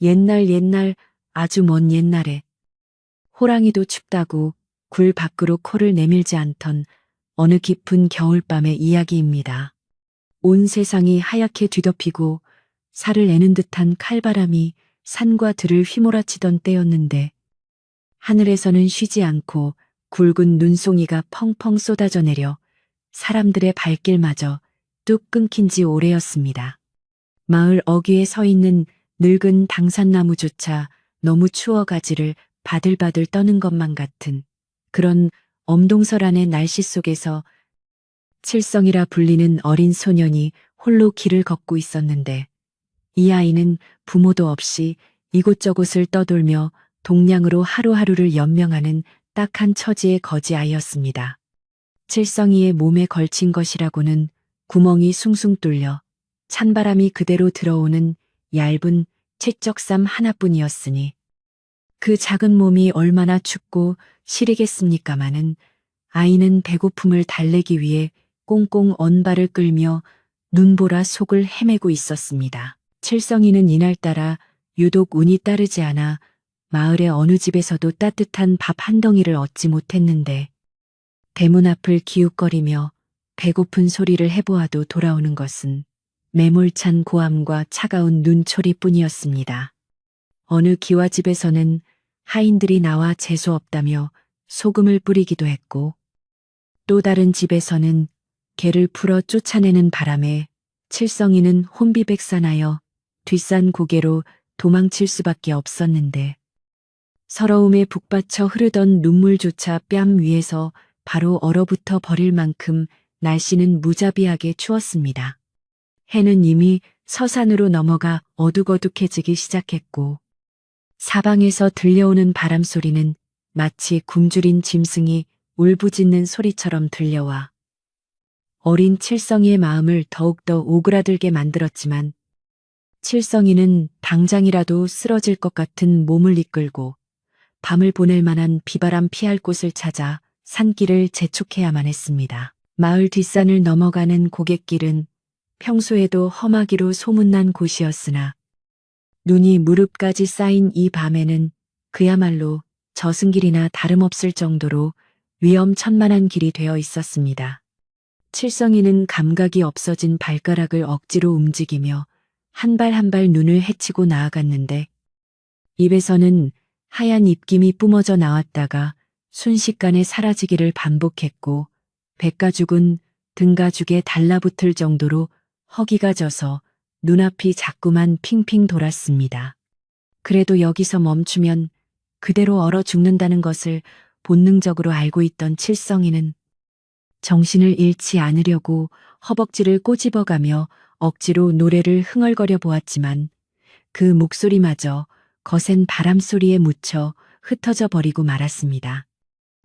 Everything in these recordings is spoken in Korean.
옛날 아주 먼 옛날에 호랑이도 춥다고 굴 밖으로 코를 내밀지 않던 어느 깊은 겨울밤의 이야기입니다. 온 세상이 하얗게 뒤덮이고 살을 내는 듯한 칼바람이 산과 들을 휘몰아치던 때였는데 하늘에서는 쉬지 않고 굵은 눈송이가 펑펑 쏟아져 내려 사람들의 발길마저 뚝 끊긴 지 오래였습니다. 마을 어귀에 서 있는 늙은 당산나무조차 너무 추워 가지를 바들바들 떠는 것만 같은 그런 엄동설안의 날씨 속에서 칠성이라 불리는 어린 소년이 홀로 길을 걷고 있었는데 이 아이는 부모도 없이 이곳저곳을 떠돌며 동량으로 하루하루를 연명하는 딱한 처지의 거지 아이였습니다. 칠성이의 몸에 걸친 것이라고는 구멍이 숭숭 뚫려 찬바람이 그대로 들어오는 얇은 채쩍삼 하나뿐이었으니 그 작은 몸이 얼마나 춥고 시리겠습니까마는 아이는 배고픔을 달래기 위해 꽁꽁 언발을 끌며 눈보라 속을 헤매고 있었습니다. 칠성이는 이날따라 유독 운이 따르지 않아 마을의 어느 집에서도 따뜻한 밥 한 덩이를 얻지 못했는데 대문 앞을 기웃거리며 배고픈 소리를 해보아도 돌아오는 것은 매몰찬 고함과 차가운 눈초리뿐이었습니다. 어느 기와집에서는 하인들이 나와 재수 없다며 소금을 뿌리기도 했고 또 다른 집에서는 개를 풀어 쫓아내는 바람에 칠성이는 혼비백산하여 뒷산 고개로 도망칠 수밖에 없었는데 서러움에 북받쳐 흐르던 눈물조차 뺨 위에서 바로 얼어붙어 버릴 만큼 날씨는 무자비하게 추웠습니다. 해는 이미 서산으로 넘어가 어둑어둑해지기 시작했고 사방에서 들려오는 바람 소리는 마치 굶주린 짐승이 울부짖는 소리처럼 들려와 어린 칠성이의 마음을 더욱더 오그라들게 만들었지만 칠성이는 당장이라도 쓰러질 것 같은 몸을 이끌고 밤을 보낼 만한 비바람 피할 곳을 찾아 산길을 재촉해야만 했습니다. 마을 뒷산을 넘어가는 고갯길은 평소에도 험하기로 소문난 곳이었으나 눈이 무릎까지 쌓인 이 밤에는 그야말로 저승길이나 다름없을 정도로 위험천만한 길이 되어 있었습니다. 칠성이는 감각이 없어진 발가락을 억지로 움직이며 한 발 한 발 눈을 헤치고 나아갔는데 입에서는 하얀 입김이 뿜어져 나왔다가 순식간에 사라지기를 반복했고 백가죽은 등가죽에 달라붙을 정도로 허기가 져서 눈앞이 자꾸만 핑핑 돌았습니다. 그래도 여기서 멈추면 그대로 얼어 죽는다는 것을 본능적으로 알고 있던 칠성이는 정신을 잃지 않으려고 허벅지를 꼬집어가며 억지로 노래를 흥얼거려 보았지만 그 목소리마저 거센 바람 소리에 묻혀 흩어져 버리고 말았습니다.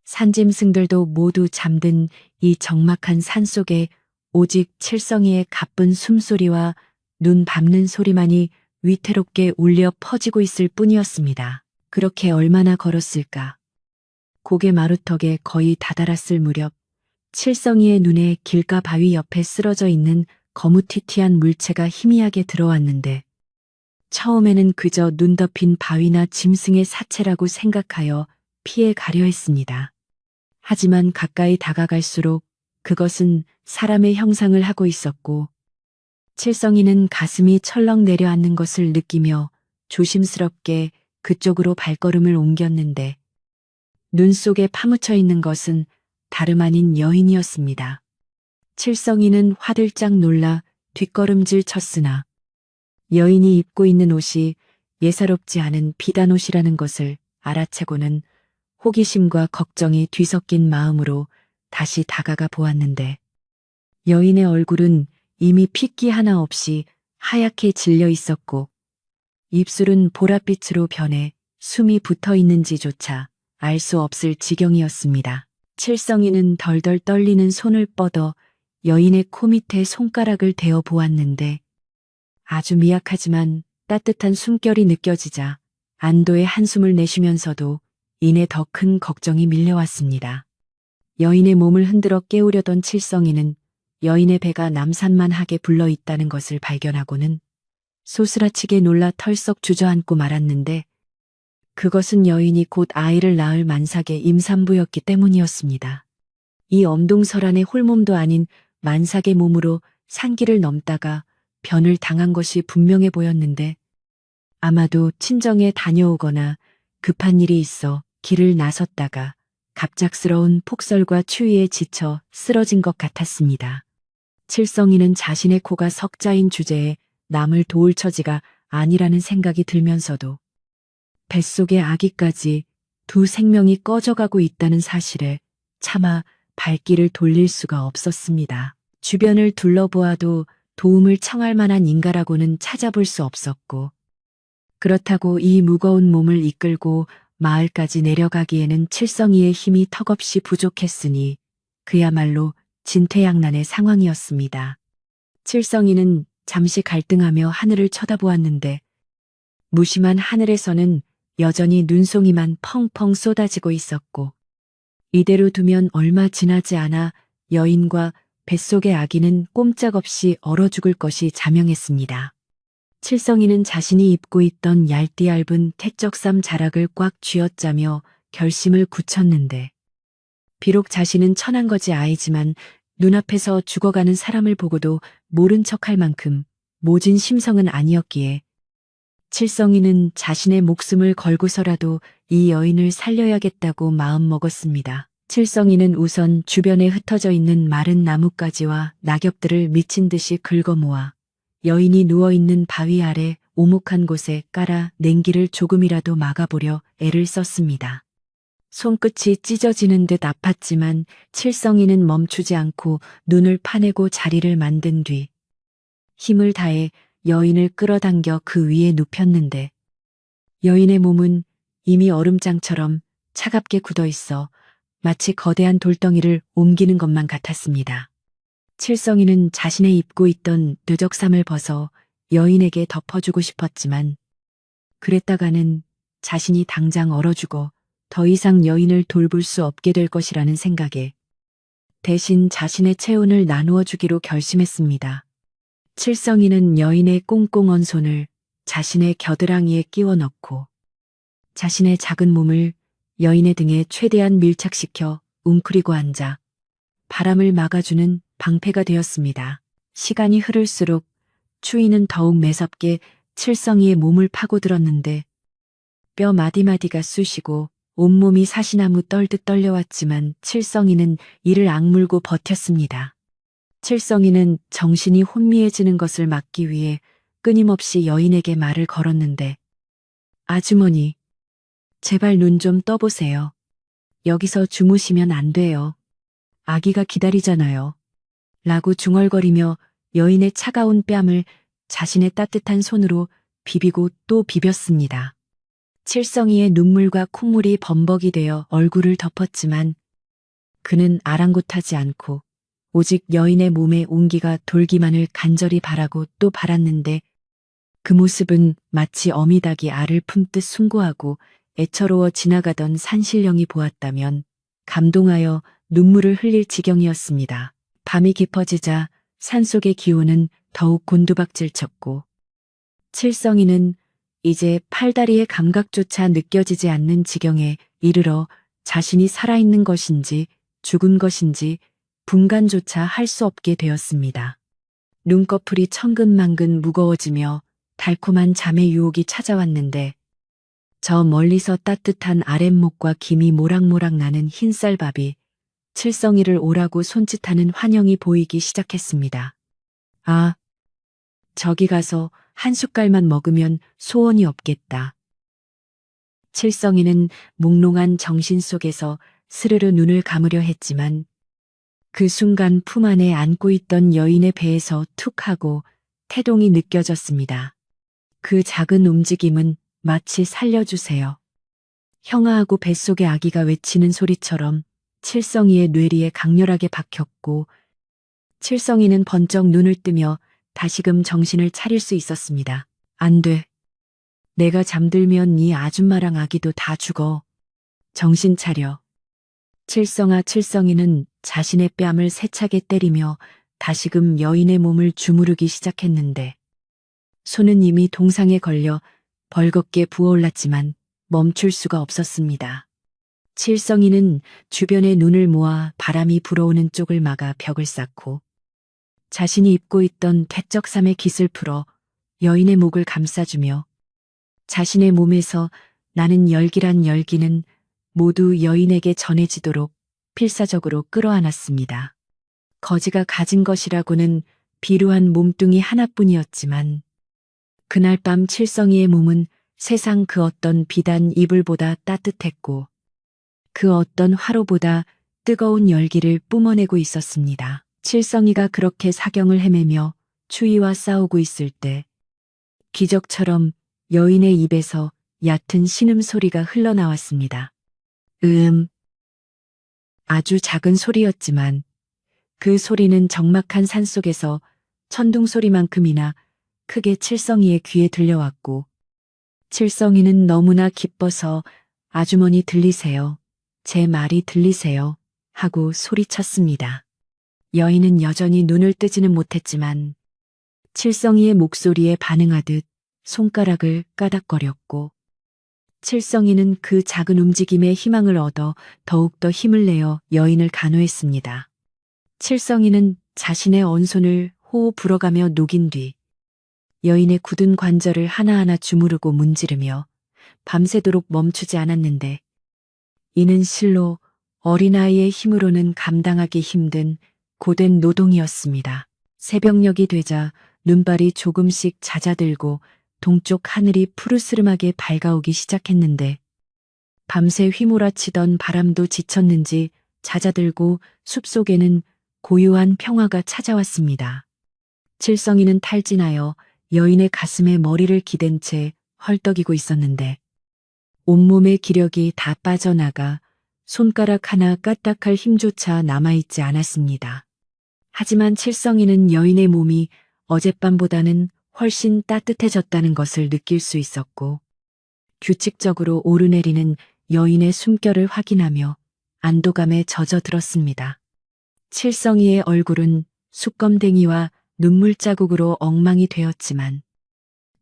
산짐승들도 모두 잠든 이 적막한 산속에 오직 칠성이의 가쁜 숨소리와 눈 밟는 소리만이 위태롭게 울려 퍼지고 있을 뿐이었습니다. 그렇게 얼마나 걸었을까. 고개 마루턱에 거의 다다랐을 무렵 칠성이의 눈에 길가 바위 옆에 쓰러져 있는 거무튀튀한 물체가 희미하게 들어왔는데 처음에는 그저 눈 덮인 바위나 짐승의 사체라고 생각하여 피해 가려 했습니다. 하지만 가까이 다가갈수록 그것은 사람의 형상을 하고 있었고 칠성이는 가슴이 철렁 내려앉는 것을 느끼며 조심스럽게 그쪽으로 발걸음을 옮겼는데 눈 속에 파묻혀 있는 것은 다름 아닌 여인이었습니다. 칠성이는 화들짝 놀라 뒷걸음질 쳤으나 여인이 입고 있는 옷이 예사롭지 않은 비단옷이라는 것을 알아채고는 호기심과 걱정이 뒤섞인 마음으로 다시 다가가 보았는데 여인의 얼굴은 이미 핏기 하나 없이 하얗게 질려 있었고 입술은 보랏빛으로 변해 숨이 붙어 있는지조차 알 수 없을 지경이었습니다. 칠성이는 덜덜 떨리는 손을 뻗어 여인의 코 밑에 손가락을 대어 보았는데 아주 미약하지만 따뜻한 숨결이 느껴지자 안도의 한숨을 내쉬면서도 이내 더 큰 걱정이 밀려왔습니다. 여인의 몸을 흔들어 깨우려던 칠성이는 여인의 배가 남산만하게 불러 있다는 것을 발견하고는 소스라치게 놀라 털썩 주저앉고 말았는데 그것은 여인이 곧 아이를 낳을 만삭의 임산부였기 때문이었습니다. 이 엄동설안의 홀몸도 아닌 만삭의 몸으로 산길을 넘다가 변을 당한 것이 분명해 보였는데 아마도 친정에 다녀오거나 급한 일이 있어 길을 나섰다가 갑작스러운 폭설과 추위에 지쳐 쓰러진 것 같았습니다. 칠성이는 자신의 코가 석자인 주제에 남을 도울 처지가 아니라는 생각이 들면서도 뱃속의 아기까지 두 생명이 꺼져가고 있다는 사실에 차마 발길을 돌릴 수가 없었습니다. 주변을 둘러보아도 도움을 청할 만한 인가라고는 찾아볼 수 없었고 그렇다고 이 무거운 몸을 이끌고 마을까지 내려가기에는 칠성이의 힘이 턱없이 부족했으니 그야말로 진퇴양난의 상황이었습니다. 칠성이는 잠시 갈등하며 하늘을 쳐다보았는데 무심한 하늘에서는 여전히 눈송이만 펑펑 쏟아지고 있었고 이대로 두면 얼마 지나지 않아 여인과 뱃속의 아기는 꼼짝없이 얼어 죽을 것이 자명했습니다. 칠성이는 자신이 입고 있던 얇디 얇은 태적삼 자락을 꽉 쥐어짜며 결심을 굳혔는데 비록 자신은 천한거지 아이지만 눈앞에서 죽어가는 사람을 보고도 모른 척할 만큼 모진 심성은 아니었기에 칠성이는 자신의 목숨을 걸고서라도 이 여인을 살려야겠다고 마음먹었습니다. 칠성이는 우선 주변에 흩어져 있는 마른 나뭇가지와 낙엽들을 미친 듯이 긁어모아 여인이 누워있는 바위 아래 오목한 곳에 깔아 냉기를 조금이라도 막아보려 애를 썼습니다. 손끝이 찢어지는 듯 아팠지만 칠성이는 멈추지 않고 눈을 파내고 자리를 만든 뒤 힘을 다해 여인을 끌어당겨 그 위에 눕혔는데 여인의 몸은 이미 얼음장처럼 차갑게 굳어 있어 마치 거대한 돌덩이를 옮기는 것만 같았습니다. 칠성이는 자신의 입고 있던 느적삼을 벗어 여인에게 덮어주고 싶었지만 그랬다가는 자신이 당장 얼어 죽어 더 이상 여인을 돌볼 수 없게 될 것이라는 생각에 대신 자신의 체온을 나누어 주기로 결심했습니다. 칠성이는 여인의 꽁꽁언 손을 자신의 겨드랑이에 끼워 넣고 자신의 작은 몸을 여인의 등에 최대한 밀착시켜 웅크리고 앉아 바람을 막아주는 방패가 되었습니다. 시간이 흐를수록 추위는 더욱 매섭게 칠성이의 몸을 파고들었는데 뼈 마디마디가 쑤시고 온몸이 사시나무 떨듯 떨려왔지만 칠성이는 이를 악물고 버텼습니다. 칠성이는 정신이 혼미해지는 것을 막기 위해 끊임없이 여인에게 말을 걸었는데 아주머니, 제발 눈 좀 떠보세요. 여기서 주무시면 안 돼요. 아기가 기다리잖아요. 라고 중얼거리며 여인의 차가운 뺨을 자신의 따뜻한 손으로 비비고 또 비볐습니다. 칠성이의 눈물과 콧물이 범벅이 되어 얼굴을 덮었지만 그는 아랑곳하지 않고 오직 여인의 몸에 온기가 돌기만을 간절히 바라고 또 바랐는데 그 모습은 마치 어미닭이 알을 품듯 숭고하고 애처로워 지나가던 산신령이 보았다면 감동하여 눈물을 흘릴 지경이었습니다. 밤이 깊어지자 산속의 기온은 더욱 곤두박질쳤고 칠성이는 이제 팔다리의 감각조차 느껴지지 않는 지경에 이르러 자신이 살아있는 것인지 죽은 것인지 분간조차 할 수 없게 되었습니다. 눈꺼풀이 천근만근 무거워지며 달콤한 잠의 유혹이 찾아왔는데 저 멀리서 따뜻한 아랫목과 김이 모락모락 나는 흰쌀밥이 칠성이를 오라고 손짓하는 환영이 보이기 시작했습니다. 아, 저기 가서 한 숟갈만 먹으면 소원이 없겠다. 칠성이는 몽롱한 정신 속에서 스르르 눈을 감으려 했지만 그 순간 품 안에 안고 있던 여인의 배에서 툭 하고 태동이 느껴졌습니다. 그 작은 움직임은 마치 살려주세요. 형아하고 뱃속의 아기가 외치는 소리처럼 칠성이의 뇌리에 강렬하게 박혔고 칠성이는 번쩍 눈을 뜨며 다시금 정신을 차릴 수 있었습니다. 안 돼. 내가 잠들면 이 아줌마랑 아기도 다 죽어. 정신 차려. 칠성아 칠성이는 자신의 뺨을 세차게 때리며 다시금 여인의 몸을 주무르기 시작했는데 손은 이미 동상에 걸려 벌겋게 부어올랐지만 멈출 수가 없었습니다. 칠성이는 주변에 눈을 모아 바람이 불어오는 쪽을 막아 벽을 쌓고 자신이 입고 있던 퇴적삼의 깃을 풀어 여인의 목을 감싸주며 자신의 몸에서 나는 열기란 열기는 모두 여인에게 전해지도록 필사적으로 끌어안았습니다. 거지가 가진 것이라고는 비루한 몸뚱이 하나뿐이었지만 그날 밤 칠성이의 몸은 세상 그 어떤 비단 이불보다 따뜻했고 그 어떤 화로보다 뜨거운 열기를 뿜어내고 있었습니다. 칠성이가 그렇게 사경을 헤매며 추위와 싸우고 있을 때 기적처럼 여인의 입에서 얕은 신음소리가 흘러나왔습니다. 아주 작은 소리였지만 그 소리는 적막한 산속에서 천둥소리만큼이나 크게 칠성이의 귀에 들려왔고 칠성이는 너무나 기뻐서 아주머니 들리세요? 제 말이 들리세요? 하고 소리쳤습니다. 여인은 여전히 눈을 뜨지는 못했지만 칠성이의 목소리에 반응하듯 손가락을 까닥거렸고 칠성이는 그 작은 움직임에 희망을 얻어 더욱더 힘을 내어 여인을 간호했습니다. 칠성이는 자신의 언손을 호호 불어가며 녹인 뒤 여인의 굳은 관절을 하나하나 주무르고 문지르며 밤새도록 멈추지 않았는데 이는 실로 어린아이의 힘으로는 감당하기 힘든 고된 노동이었습니다. 새벽녘이 되자 눈발이 조금씩 잦아들고 동쪽 하늘이 푸르스름하게 밝아오기 시작했는데 밤새 휘몰아치던 바람도 지쳤는지 잦아들고 숲속에는 고요한 평화가 찾아왔습니다. 칠성이는 탈진하여 여인의 가슴에 머리를 기댄 채 헐떡이고 있었는데 온몸의 기력이 다 빠져나가 손가락 하나 까딱할 힘조차 남아있지 않았습니다. 하지만 칠성이는 여인의 몸이 어젯밤보다는 훨씬 따뜻해졌다는 것을 느낄 수 있었고 규칙적으로 오르내리는 여인의 숨결을 확인하며 안도감에 젖어들었습니다. 칠성이의 얼굴은 숯검댕이와 눈물 자국으로 엉망이 되었지만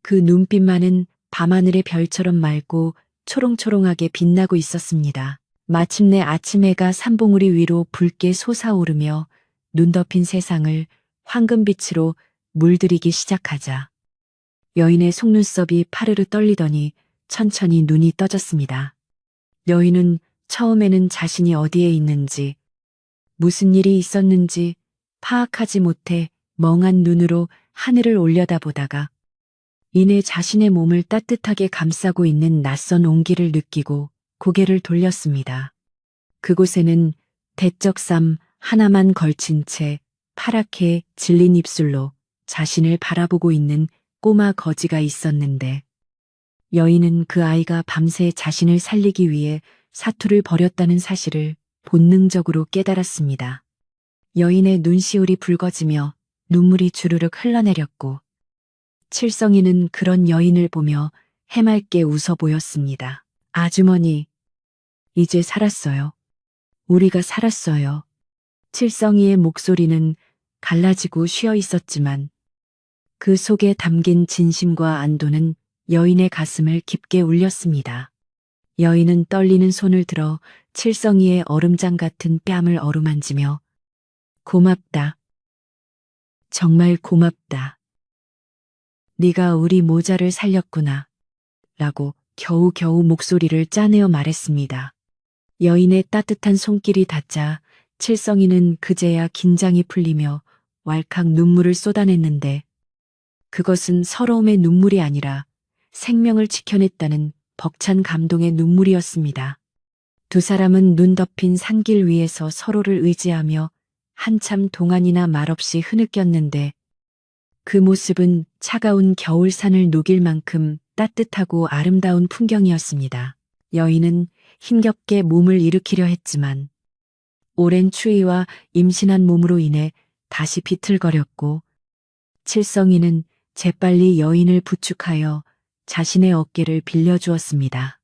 그 눈빛만은 밤하늘의 별처럼 맑고 초롱초롱하게 빛나고 있었습니다. 마침내 아침 해가 산봉우리 위로 붉게 솟아오르며 눈 덮인 세상을 황금빛으로 물들이기 시작하자 여인의 속눈썹이 파르르 떨리더니 천천히 눈이 떠졌습니다. 여인은 처음에는 자신이 어디에 있는지 무슨 일이 있었는지 파악하지 못해 멍한 눈으로 하늘을 올려다보다가 이내 자신의 몸을 따뜻하게 감싸고 있는 낯선 온기를 느끼고 고개를 돌렸습니다. 그곳에는 대적삼 하나만 걸친 채 파랗게 질린 입술로 자신을 바라보고 있는 꼬마 거지가 있었는데 여인은 그 아이가 밤새 자신을 살리기 위해 사투를 벌였다는 사실을 본능적으로 깨달았습니다. 여인의 눈시울이 붉어지며 눈물이 주르륵 흘러내렸고 칠성이는 그런 여인을 보며 해맑게 웃어 보였습니다. 아주머니, 이제 살았어요. 우리가 살았어요. 칠성이의 목소리는 갈라지고 쉬어 있었지만 그 속에 담긴 진심과 안도는 여인의 가슴을 깊게 울렸습니다. 여인은 떨리는 손을 들어 칠성이의 얼음장 같은 뺨을 어루만지며 고맙다. 정말 고맙다. 네가 우리 모자를 살렸구나. 라고 겨우겨우 목소리를 짜내어 말했습니다. 여인의 따뜻한 손길이 닿자 칠성이는 그제야 긴장이 풀리며 왈칵 눈물을 쏟아냈는데 그것은 서러움의 눈물이 아니라 생명을 지켜냈다는 벅찬 감동의 눈물이었습니다. 두 사람은 눈 덮인 산길 위에서 서로를 의지하며 한참 동안이나 말없이 흐느꼈는데 그 모습은 차가운 겨울산을 녹일 만큼 따뜻하고 아름다운 풍경이었습니다. 여인은 힘겹게 몸을 일으키려 했지만 오랜 추위와 임신한 몸으로 인해 다시 비틀거렸고 칠성이는 재빨리 여인을 부축하여 자신의 어깨를 빌려주었습니다.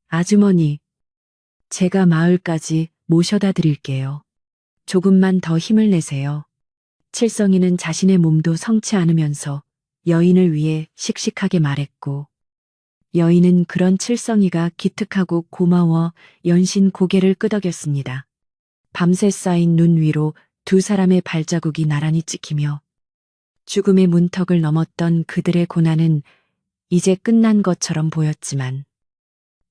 아주머니, 제가 마을까지 모셔다 드릴게요. 조금만 더 힘을 내세요. 칠성이는 자신의 몸도 성치 않으면서 여인을 위해 씩씩하게 말했고, 여인은 그런 칠성이가 기특하고 고마워 연신 고개를 끄덕였습니다. 밤새 쌓인 눈 위로 두 사람의 발자국이 나란히 찍히며 죽음의 문턱을 넘었던 그들의 고난은 이제 끝난 것처럼 보였지만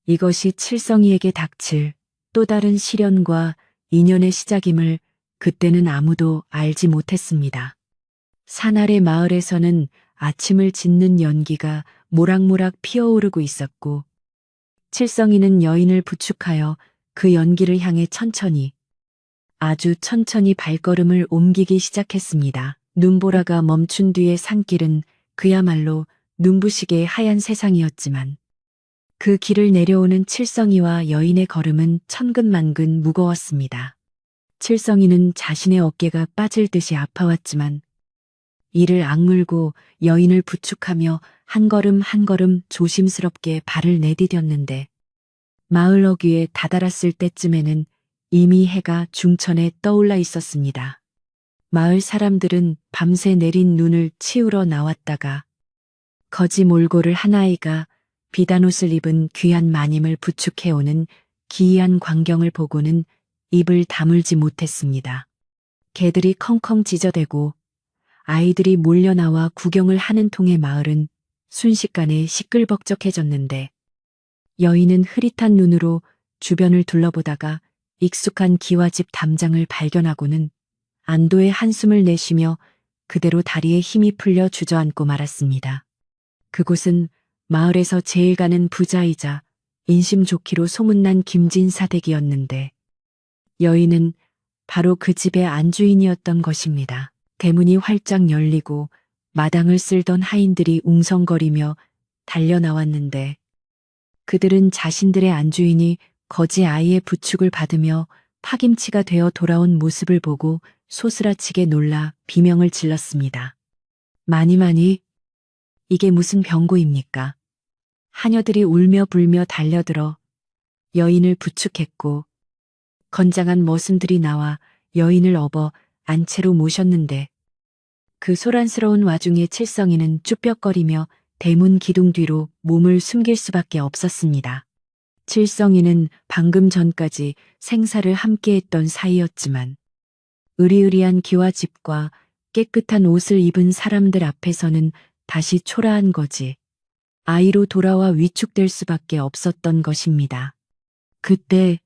이것이 칠성이에게 닥칠 또 다른 시련과 인연의 시작임을 그때는 아무도 알지 못했습니다. 산 아래 마을에서는 아침을 짓는 연기가 모락모락 피어오르고 있었고 칠성이는 여인을 부축하여 그 연기를 향해 천천히 아주 천천히 발걸음을 옮기기 시작했습니다. 눈보라가 멈춘 뒤의 산길은 그야말로 눈부시게 하얀 세상이었지만 그 길을 내려오는 칠성이와 여인의 걸음은 천근만근 무거웠습니다. 칠성이는 자신의 어깨가 빠질 듯이 아파왔지만 이를 악물고 여인을 부축하며 한 걸음 한 걸음 조심스럽게 발을 내디뎠는데 마을 어귀에 다다랐을 때쯤에는 이미 해가 중천에 떠올라 있었습니다. 마을 사람들은 밤새 내린 눈을 치우러 나왔다가 거지 몰골을 한 아이가 비단 옷을 입은 귀한 마님을 부축해오는 기이한 광경을 보고는 입을 다물지 못했습니다. 개들이 컹컹 짖어대고 아이들이 몰려나와 구경을 하는 통에 마을은 순식간에 시끌벅적해졌는데 여인은 흐릿한 눈으로 주변을 둘러보다가 익숙한 기와집 담장을 발견하고는 안도의 한숨을 내쉬며 그대로 다리에 힘이 풀려 주저앉고 말았습니다. 그곳은 마을에서 제일 가는 부자이자 인심 좋기로 소문난 김진사댁이었는데 여인은 바로 그 집의 안주인이었던 것입니다. 대문이 활짝 열리고 마당을 쓸던 하인들이 웅성거리며 달려나왔는데 그들은 자신들의 안주인이 거지 아이의 부축을 받으며 파김치가 되어 돌아온 모습을 보고 소스라치게 놀라 비명을 질렀습니다. 마니, 이게 무슨 병고입니까? 하녀들이 울며 불며 달려들어 여인을 부축했고 건장한 머슴들이 나와 여인을 업어 안채로 모셨는데 그 소란스러운 와중에 칠성이는 쭈뼛거리며 대문 기둥 뒤로 몸을 숨길 수밖에 없었습니다. 칠성이는 방금 전까지 생사를 함께했던 사이였지만 으리으리한 기와집과 깨끗한 옷을 입은 사람들 앞에서는 다시 초라한 거지 아이로 돌아와 위축될 수밖에 없었던 것입니다. 그때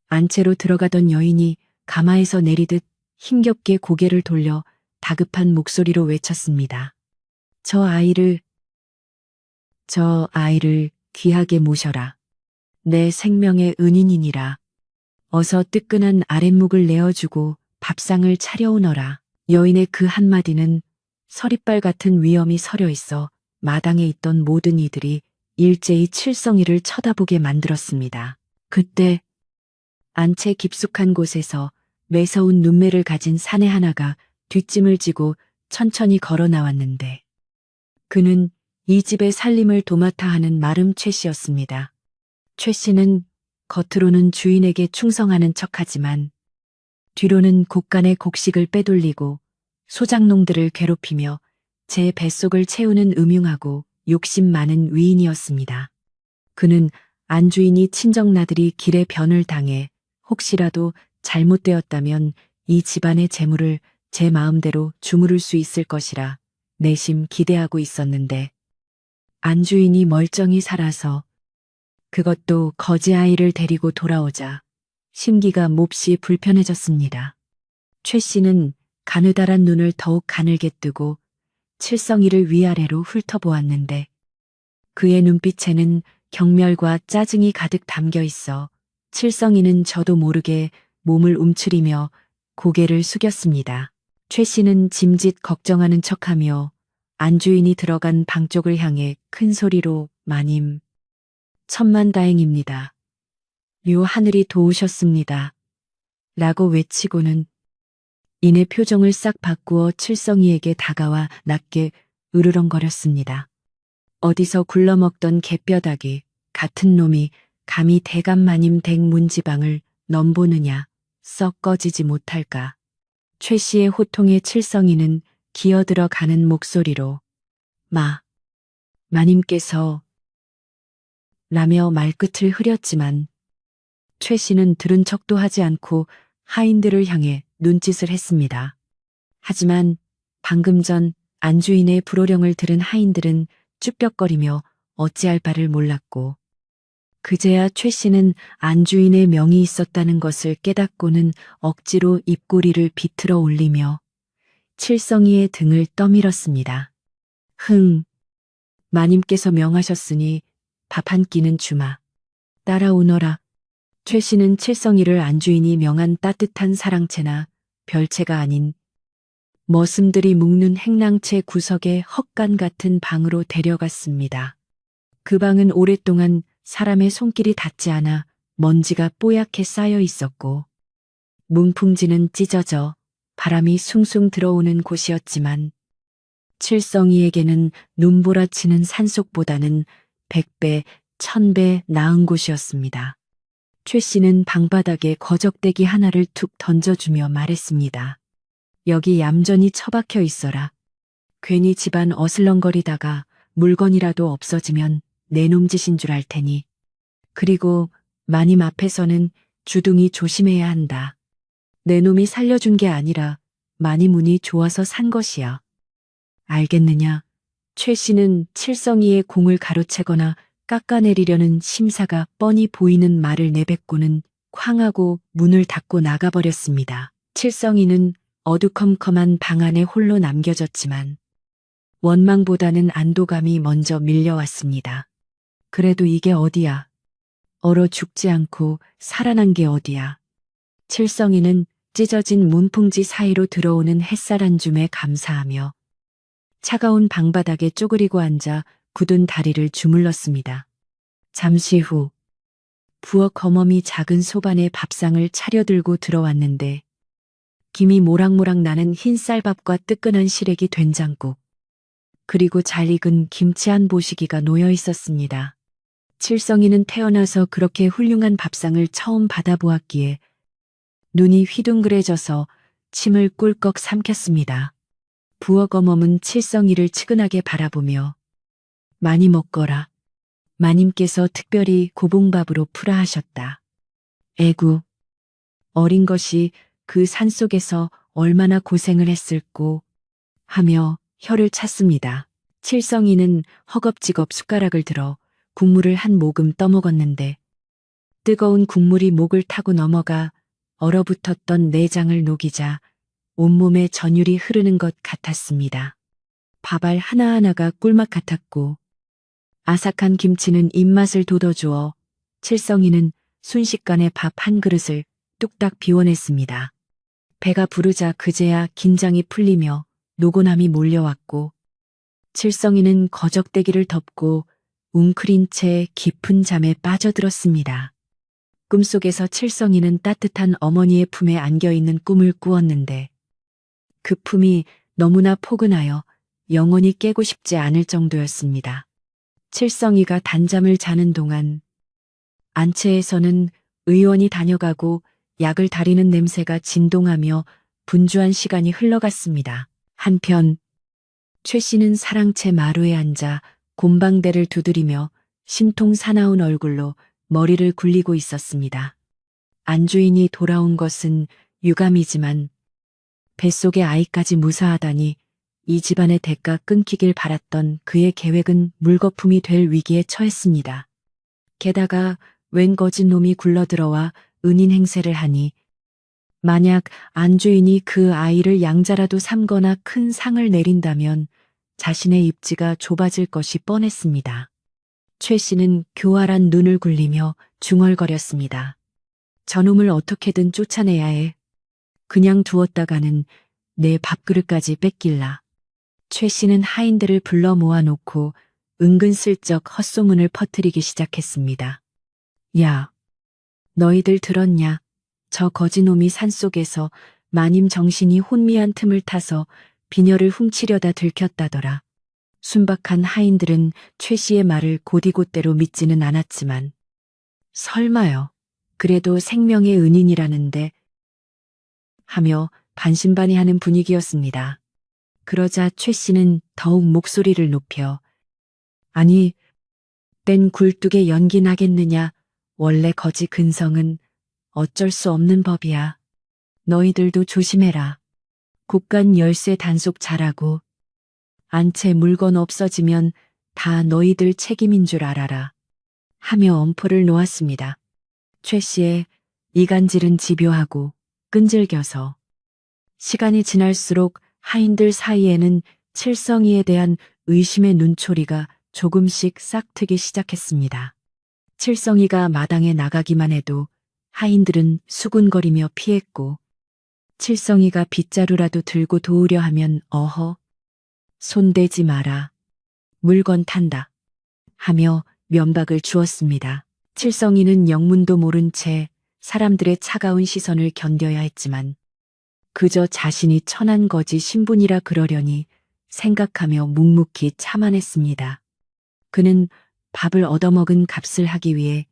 안채로 들어가던 여인이 가마에서 내리듯 힘겹게 고개를 돌려 다급한 목소리로 외쳤습니다. 저 아이를 귀하게 모셔라. 내 생명의 은인이니라. 어서 뜨끈한 아랫목을 내어주고 밥상을 차려오너라. 여인의 그 한마디는 서리빨 같은 위엄이 서려 있어 마당에 있던 모든 이들이 일제히 칠성이를 쳐다보게 만들었습니다. 그때 안채 깊숙한 곳에서 매서운 눈매를 가진 사내 하나가 뒷짐을 지고 천천히 걸어 나왔는데 그는 이 집의 살림을 도맡아 하는 마름 최 씨였습니다. 최 씨는 겉으로는 주인에게 충성하는 척하지만 뒤로는 곡간의 곡식을 빼돌리고 소작농들을 괴롭히며 제 뱃속을 채우는 음흉하고 욕심 많은 위인이었습니다. 그는 안주인이 친정나들이 길에 변을 당해 혹시라도 잘못되었다면 이 집안의 재물을 제 마음대로 주무를 수 있을 것이라 내심 기대하고 있었는데 안주인이 멀쩡히 살아서 그것도 거지 아이를 데리고 돌아오자 심기가 몹시 불편해졌습니다. 최 씨는 가느다란 눈을 더욱 가늘게 뜨고 칠성이를 위아래로 훑어보았는데 그의 눈빛에는 경멸과 짜증이 가득 담겨 있어 칠성이는 저도 모르게 몸을 움츠리며 고개를 숙였습니다. 최 씨는 짐짓 걱정하는 척하며 안주인이 들어간 방 쪽을 향해 큰 소리로 마님, 천만다행입니다. 요 하늘이 도우셨습니다. 라고 외치고는 이내 표정을 싹 바꾸어 칠성이에게 다가와 낮게 으르렁거렸습니다. 어디서 굴러먹던 개뼈다귀 같은 놈이 감히 대감마님 댁 문지방을 넘보느냐 썩 꺼지지 못할까. 최 씨의 호통에 칠성이는 기어들어가는 목소리로 마님께서 라며 말끝을 흐렸지만 최 씨는 들은 척도 하지 않고 하인들을 향해 눈짓을 했습니다. 하지만 방금 전 안주인의 불호령을 들은 하인들은 쭈뼛거리며 어찌할 바를 몰랐고 그제야 최 씨는 안주인의 명이 있었다는 것을 깨닫고는 억지로 입꼬리를 비틀어 올리며 칠성이의 등을 떠밀었습니다. 마님께서 명하셨으니 밥 한 끼는 주마. 따라오너라. 최 씨는 칠성이를 안주인이 명한 따뜻한 사랑채나 별채가 아닌 머슴들이 묵는 행랑채 구석의 헛간 같은 방으로 데려갔습니다. 그 방은 오랫동안 사람의 손길이 닿지 않아 먼지가 뽀얗게 쌓여 있었고 문풍지는 찢어져 바람이 숭숭 들어오는 곳이었지만 칠성이에게는 눈보라치는 산속보다는 100배, 1000배 나은 곳이었습니다. 최 씨는 방바닥에 거적대기 하나를 툭 던져주며 말했습니다. 여기 얌전히 처박혀 있어라. 괜히 집안 어슬렁거리다가 물건이라도 없어지면 내 놈짓인 줄 알 테니. 그리고 마님 앞에서는 주둥이 조심해야 한다. 내 놈이 살려준 게 아니라 마님 운이 좋아서 산 것이야. 알겠느냐? 최 씨는 칠성이의 공을 가로채거나 깎아내리려는 심사가 뻔히 보이는 말을 내뱉고는 쾅 하고 문을 닫고 나가버렸습니다. 칠성이는 어두컴컴한 방 안에 홀로 남겨졌지만 원망보다는 안도감이 먼저 밀려왔습니다. 그래도 이게 어디야? 얼어 죽지 않고 살아난 게 어디야? 칠성이는 찢어진 문풍지 사이로 들어오는 햇살 한 줌에 감사하며 차가운 방바닥에 쪼그리고 앉아 굳은 다리를 주물렀습니다. 잠시 후 부엌 어멈이 작은 소반에 밥상을 차려들고 들어왔는데 김이 모락모락 나는 흰 쌀밥과 뜨끈한 시래기 된장국 그리고 잘 익은 김치 한 보시기가 놓여 있었습니다. 칠성이는 태어나서 그렇게 훌륭한 밥상을 처음 받아보았기에 눈이 휘둥그레져서 침을 꿀꺽 삼켰습니다. 부엌 어멈은 칠성이를 측은하게 바라보며 많이 먹거라. 마님께서 특별히 고봉밥으로 풀어 하셨다. 에구, 어린 것이 그 산속에서 얼마나 고생을 했을꼬 하며 혀를 찼습니다. 칠성이는 허겁지겁 숟가락을 들어 국물을 한 모금 떠먹었는데 뜨거운 국물이 목을 타고 넘어가 얼어붙었던 내장을 녹이자 온몸에 전율이 흐르는 것 같았습니다. 밥알 하나하나가 꿀맛 같았고 아삭한 김치는 입맛을 돋워주어 칠성이는 순식간에 밥 한 그릇을 뚝딱 비워냈습니다. 배가 부르자 그제야 긴장이 풀리며 노곤함이 몰려왔고 칠성이는 거적대기를 덮고 웅크린 채 깊은 잠에 빠져들었습니다. 꿈속에서 칠성이는 따뜻한 어머니의 품에 안겨있는 꿈을 꾸었는데 그 품이 너무나 포근하여 영원히 깨고 싶지 않을 정도였습니다. 칠성이가 단잠을 자는 동안 안채에서는 의원이 다녀가고 약을 다리는 냄새가 진동하며 분주한 시간이 흘러갔습니다. 한편 최 씨는 사랑채 마루에 앉아 곰방대를 두드리며 심통 사나운 얼굴로 머리를 굴리고 있었습니다. 안주인이 돌아온 것은 유감이지만 뱃속의 아이까지 무사하다니 이 집안의 대가 끊기길 바랐던 그의 계획은 물거품이 될 위기에 처했습니다. 게다가 웬 거짓 놈이 굴러들어와 은인 행세를 하니 만약 안주인이 그 아이를 양자라도 삼거나 큰 상을 내린다면 자신의 입지가 좁아질 것이 뻔했습니다. 최 씨는 교활한 눈을 굴리며 중얼거렸습니다. 저놈을 어떻게든 쫓아내야 해. 그냥 두었다가는 내 밥그릇까지 뺏길라. 최 씨는 하인들을 불러 모아놓고 은근슬쩍 헛소문을 퍼뜨리기 시작했습니다. 야, 너희들 들었냐? 저 거지놈이 산속에서 마님 정신이 혼미한 틈을 타서 비녀를 훔치려다 들켰다더라. 순박한 하인들은 최 씨의 말을 곧이곧대로 믿지는 않았지만 설마요. 그래도 생명의 은인이라는데 하며 반신반의하는 분위기였습니다. 그러자 최 씨는 더욱 목소리를 높여 아니, 땐 굴뚝에 연기 나겠느냐. 원래 거지 근성은 어쩔 수 없는 법이야. 너희들도 조심해라. 국간 열쇠 단속 잘하고 안채 물건 없어지면 다 너희들 책임인 줄 알아라. 하며 엄포를 놓았습니다. 최 씨의 이간질은 집요하고 끈질겨서 시간이 지날수록 하인들 사이에는 칠성이에 대한 의심의 눈초리가 조금씩 싹트기 시작했습니다. 칠성이가 마당에 나가기만 해도 하인들은 수군거리며 피했고 칠성이가 빗자루라도 들고 도우려 하면 어허, 손대지 마라. 물건 탄다. 하며 면박을 주었습니다. 칠성이는 영문도 모른 채 사람들의 차가운 시선을 견뎌야 했지만 그저 자신이 천한 거지 신분이라 그러려니 생각하며 묵묵히 참아냈습니다. 그는 밥을 얻어먹은 값을 하기 위해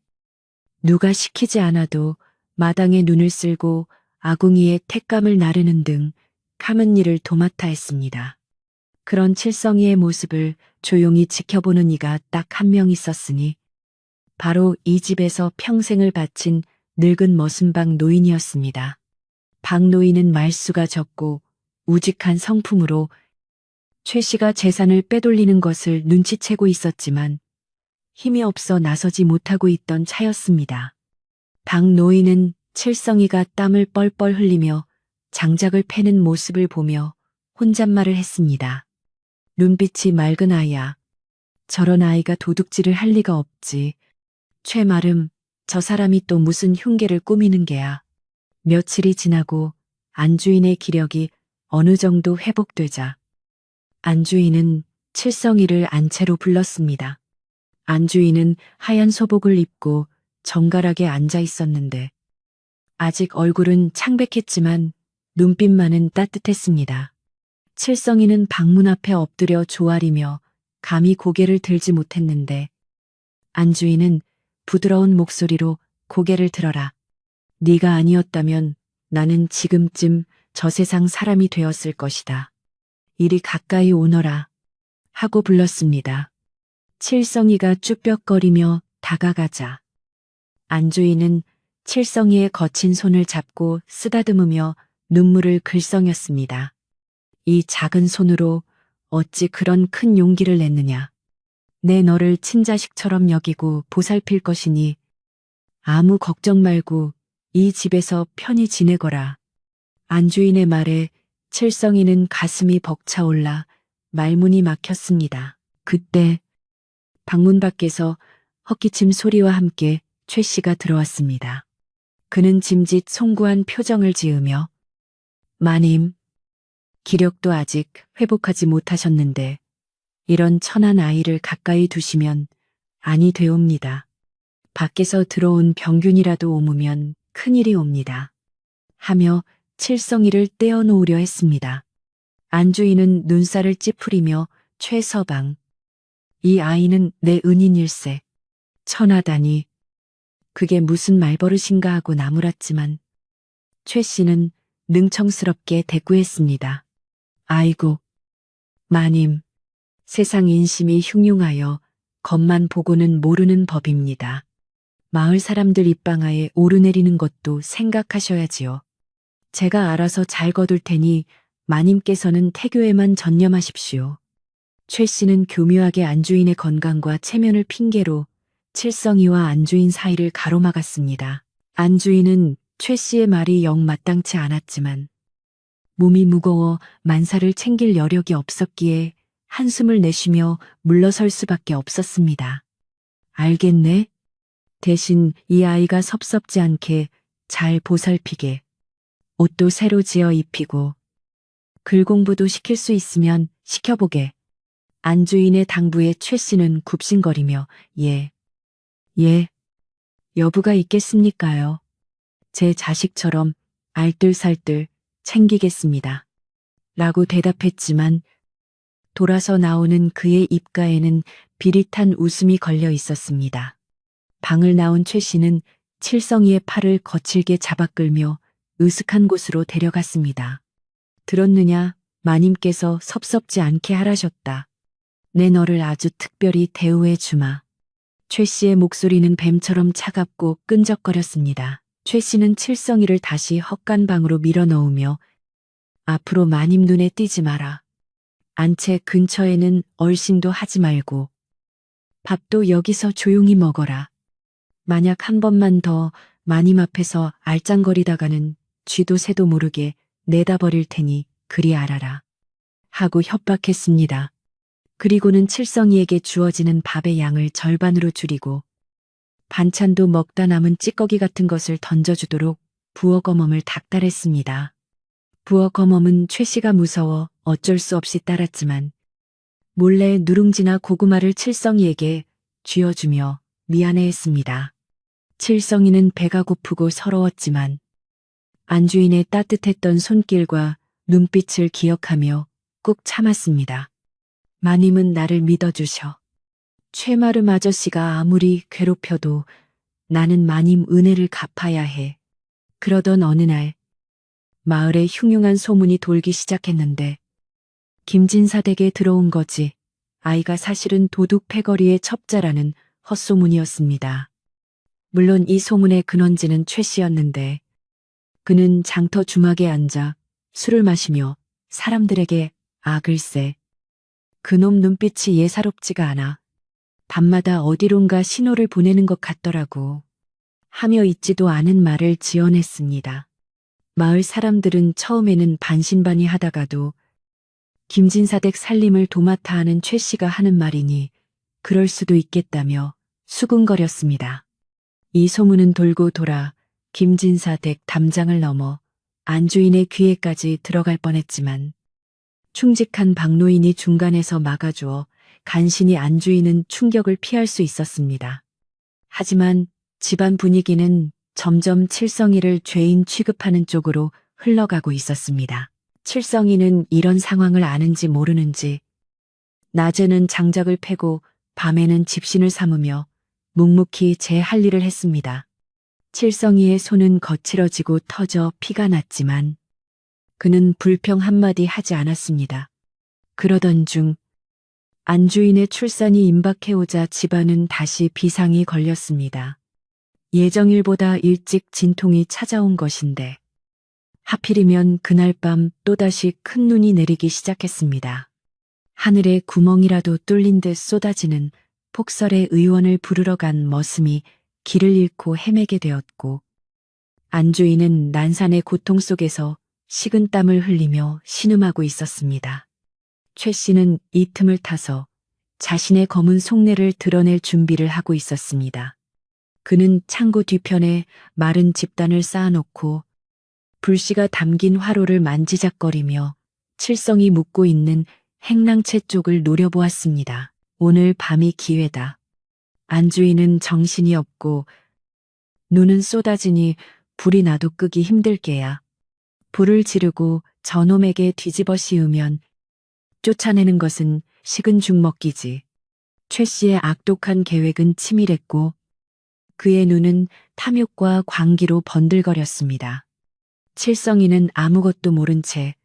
누가 시키지 않아도 마당에 눈을 쓸고 아궁이에 택감을 나르는 등 감은 일을 도맡아 했습니다. 그런 칠성이의 모습을 조용히 지켜보는 이가 딱 한 명 있었으니 바로 이 집에서 평생을 바친 늙은 머슴박 노인이었습니다. 박 노인은 말수가 적고 우직한 성품으로 최 씨가 재산을 빼돌리는 것을 눈치채고 있었지만 힘이 없어 나서지 못하고 있던 차였습니다. 박 노인은 칠성이가 땀을 뻘뻘 흘리며 장작을 패는 모습을 보며 혼잣말을 했습니다. 눈빛이 맑은 아이야. 저런 아이가 도둑질을 할 리가 없지. 최마름, 저 사람이 또 무슨 흉계를 꾸미는 게야. 며칠이 지나고 안주인의 기력이 어느 정도 회복되자 안주인은 칠성이를 안채로 불렀습니다. 안주인은 하얀 소복을 입고 정갈하게 앉아 있었는데 아직 얼굴은 창백했지만 눈빛만은 따뜻했습니다. 칠성이는 방문 앞에 엎드려 조아리며 감히 고개를 들지 못했는데 안주인은 부드러운 목소리로 고개를 들어라. 네가 아니었다면 나는 지금쯤 저 세상 사람이 되었을 것이다. 이리 가까이 오너라 하고 불렀습니다. 칠성이가 쭈뼛거리며 다가가자 안주인은 칠성이의 거친 손을 잡고 쓰다듬으며 눈물을 글썽였습니다. 이 작은 손으로 어찌 그런 큰 용기를 냈느냐. 내 너를 친자식처럼 여기고 보살필 것이니 아무 걱정 말고 이 집에서 편히 지내거라. 안주인의 말에 칠성이는 가슴이 벅차올라 말문이 막혔습니다. 그때 방문 밖에서 헛기침 소리와 함께 최 씨가 들어왔습니다. 그는 짐짓 송구한 표정을 지으며 마님, 기력도 아직 회복하지 못하셨는데 이런 천한 아이를 가까이 두시면 아니 되옵니다. 밖에서 들어온 병균이라도 옮으면 큰일이 옵니다. 하며 칠성이를 떼어놓으려 했습니다. 안주인은 눈살을 찌푸리며 최서방, 이 아이는 내 은인일세. 천하다니 그게 무슨 말버릇인가 하고 나무랐지만 최 씨는 능청스럽게 대꾸했습니다. 아이고, 마님, 세상 인심이 흉흉하여 겉만 보고는 모르는 법입니다. 마을 사람들 입방아에 오르내리는 것도 생각하셔야지요. 제가 알아서 잘 거둘 테니 마님께서는 태교에만 전념하십시오. 최 씨는 교묘하게 안주인의 건강과 체면을 핑계로 칠성이와 안주인 사이를 가로막았습니다. 안주인은 최 씨의 말이 영 마땅치 않았지만 몸이 무거워 만사를 챙길 여력이 없었기에 한숨을 내쉬며 물러설 수밖에 없었습니다. 알겠네. 대신 이 아이가 섭섭지 않게 잘 보살피게 옷도 새로 지어 입히고 글 공부도 시킬 수 있으면 시켜보게. 안주인의 당부에 최 씨는 굽신거리며 예, 여부가 있겠습니까요? 제 자식처럼 알뜰살뜰 챙기겠습니다. 라고 대답했지만 돌아서 나오는 그의 입가에는 비릿한 웃음이 걸려 있었습니다. 방을 나온 최 씨는 칠성이의 팔을 거칠게 잡아끌며 으슥한 곳으로 데려갔습니다. 들었느냐, 마님께서 섭섭지 않게 하라셨다. 내 너를 아주 특별히 대우해 주마. 최 씨의 목소리는 뱀처럼 차갑고 끈적거렸습니다. 최 씨는 칠성이를 다시 헛간방으로 밀어넣으며 앞으로 마님 눈에 띄지 마라. 안채 근처에는 얼씬도 하지 말고 밥도 여기서 조용히 먹어라. 만약 한 번만 더 마님 앞에서 알짱거리다가는 쥐도 새도 모르게 내다 버릴 테니 그리 알아라. 하고 협박했습니다. 그리고는 칠성이에게 주어지는 밥의 양을 절반으로 줄이고 반찬도 먹다 남은 찌꺼기 같은 것을 던져주도록 부엌어멈을 닥달했습니다. 부엌어멈은 최 씨가 무서워 어쩔 수 없이 따랐지만 몰래 누룽지나 고구마를 칠성이에게 쥐어주며 미안해했습니다. 칠성이는 배가 고프고 서러웠지만 안주인의 따뜻했던 손길과 눈빛을 기억하며 꾹 참았습니다. 마님은 나를 믿어주셔. 최마름 아저씨가 아무리 괴롭혀도 나는 마님 은혜를 갚아야 해. 그러던 어느 날 마을에 흉흉한 소문이 돌기 시작했는데 김진사 댁에 들어온 거지. 아이가 사실은 도둑 패거리의 첩자라는 헛소문이었습니다. 물론 이 소문의 근원지는 최 씨였는데 그는 장터 주막에 앉아 술을 마시며 사람들에게 글쎄 그놈 눈빛이 예사롭지가 않아. 밤마다 어디론가 신호를 보내는 것 같더라고. 하며 있지도 않은 말을 지어냈습니다. 마을 사람들은 처음에는 반신반의하다가도 김진사댁 살림을 도맡아 하는 최 씨가 하는 말이니 그럴 수도 있겠다며 수근거렸습니다. 이 소문은 돌고 돌아 김진사댁 담장을 넘어 안주인의 귀에까지 들어갈 뻔했지만 충직한 박노인이 중간에서 막아주어 간신히 안주인은 충격을 피할 수 있었습니다. 하지만 집안 분위기는 점점 칠성이를 죄인 취급하는 쪽으로 흘러가고 있었습니다. 칠성이는 이런 상황을 아는지 모르는지 낮에는 장작을 패고 밤에는 집신을 삼으며 묵묵히 제 할 일을 했습니다. 칠성이의 손은 거칠어지고 터져 피가 났지만 그는 불평 한마디 하지 않았습니다. 그러던 중 안주인의 출산이 임박해오자 집안은 다시 비상이 걸렸습니다. 예정일보다 일찍 진통이 찾아온 것인데 하필이면 그날 밤 또다시 큰 눈이 내리기 시작했습니다. 하늘에 구멍이라도 뚫린 듯 쏟아지는 폭설의 의원을 부르러 간 머슴이 길을 잃고 헤매게 되었고 안주인은 난산의 고통 속에서 식은 땀을 흘리며 신음하고 있었습니다. 최 씨는 이 틈을 타서 자신의 검은 속내를 드러낼 준비를 하고 있었습니다. 그는 창고 뒤편에 마른 집단을 쌓아놓고 불씨가 담긴 화로를 만지작거리며 칠성이 묻고 있는 행랑채 쪽을 노려보았습니다. 오늘 밤이 기회다. 안주인은 정신이 없고 눈은 쏟아지니 불이 나도 끄기 힘들 게야. 불을 지르고 저놈에게 뒤집어 씌우면 쫓아내는 것은 식은 죽 먹기지. 최 씨의 악독한 계획은 치밀했고 그의 눈은 탐욕과 광기로 번들거렸습니다. 칠성이는 아무것도 모른 채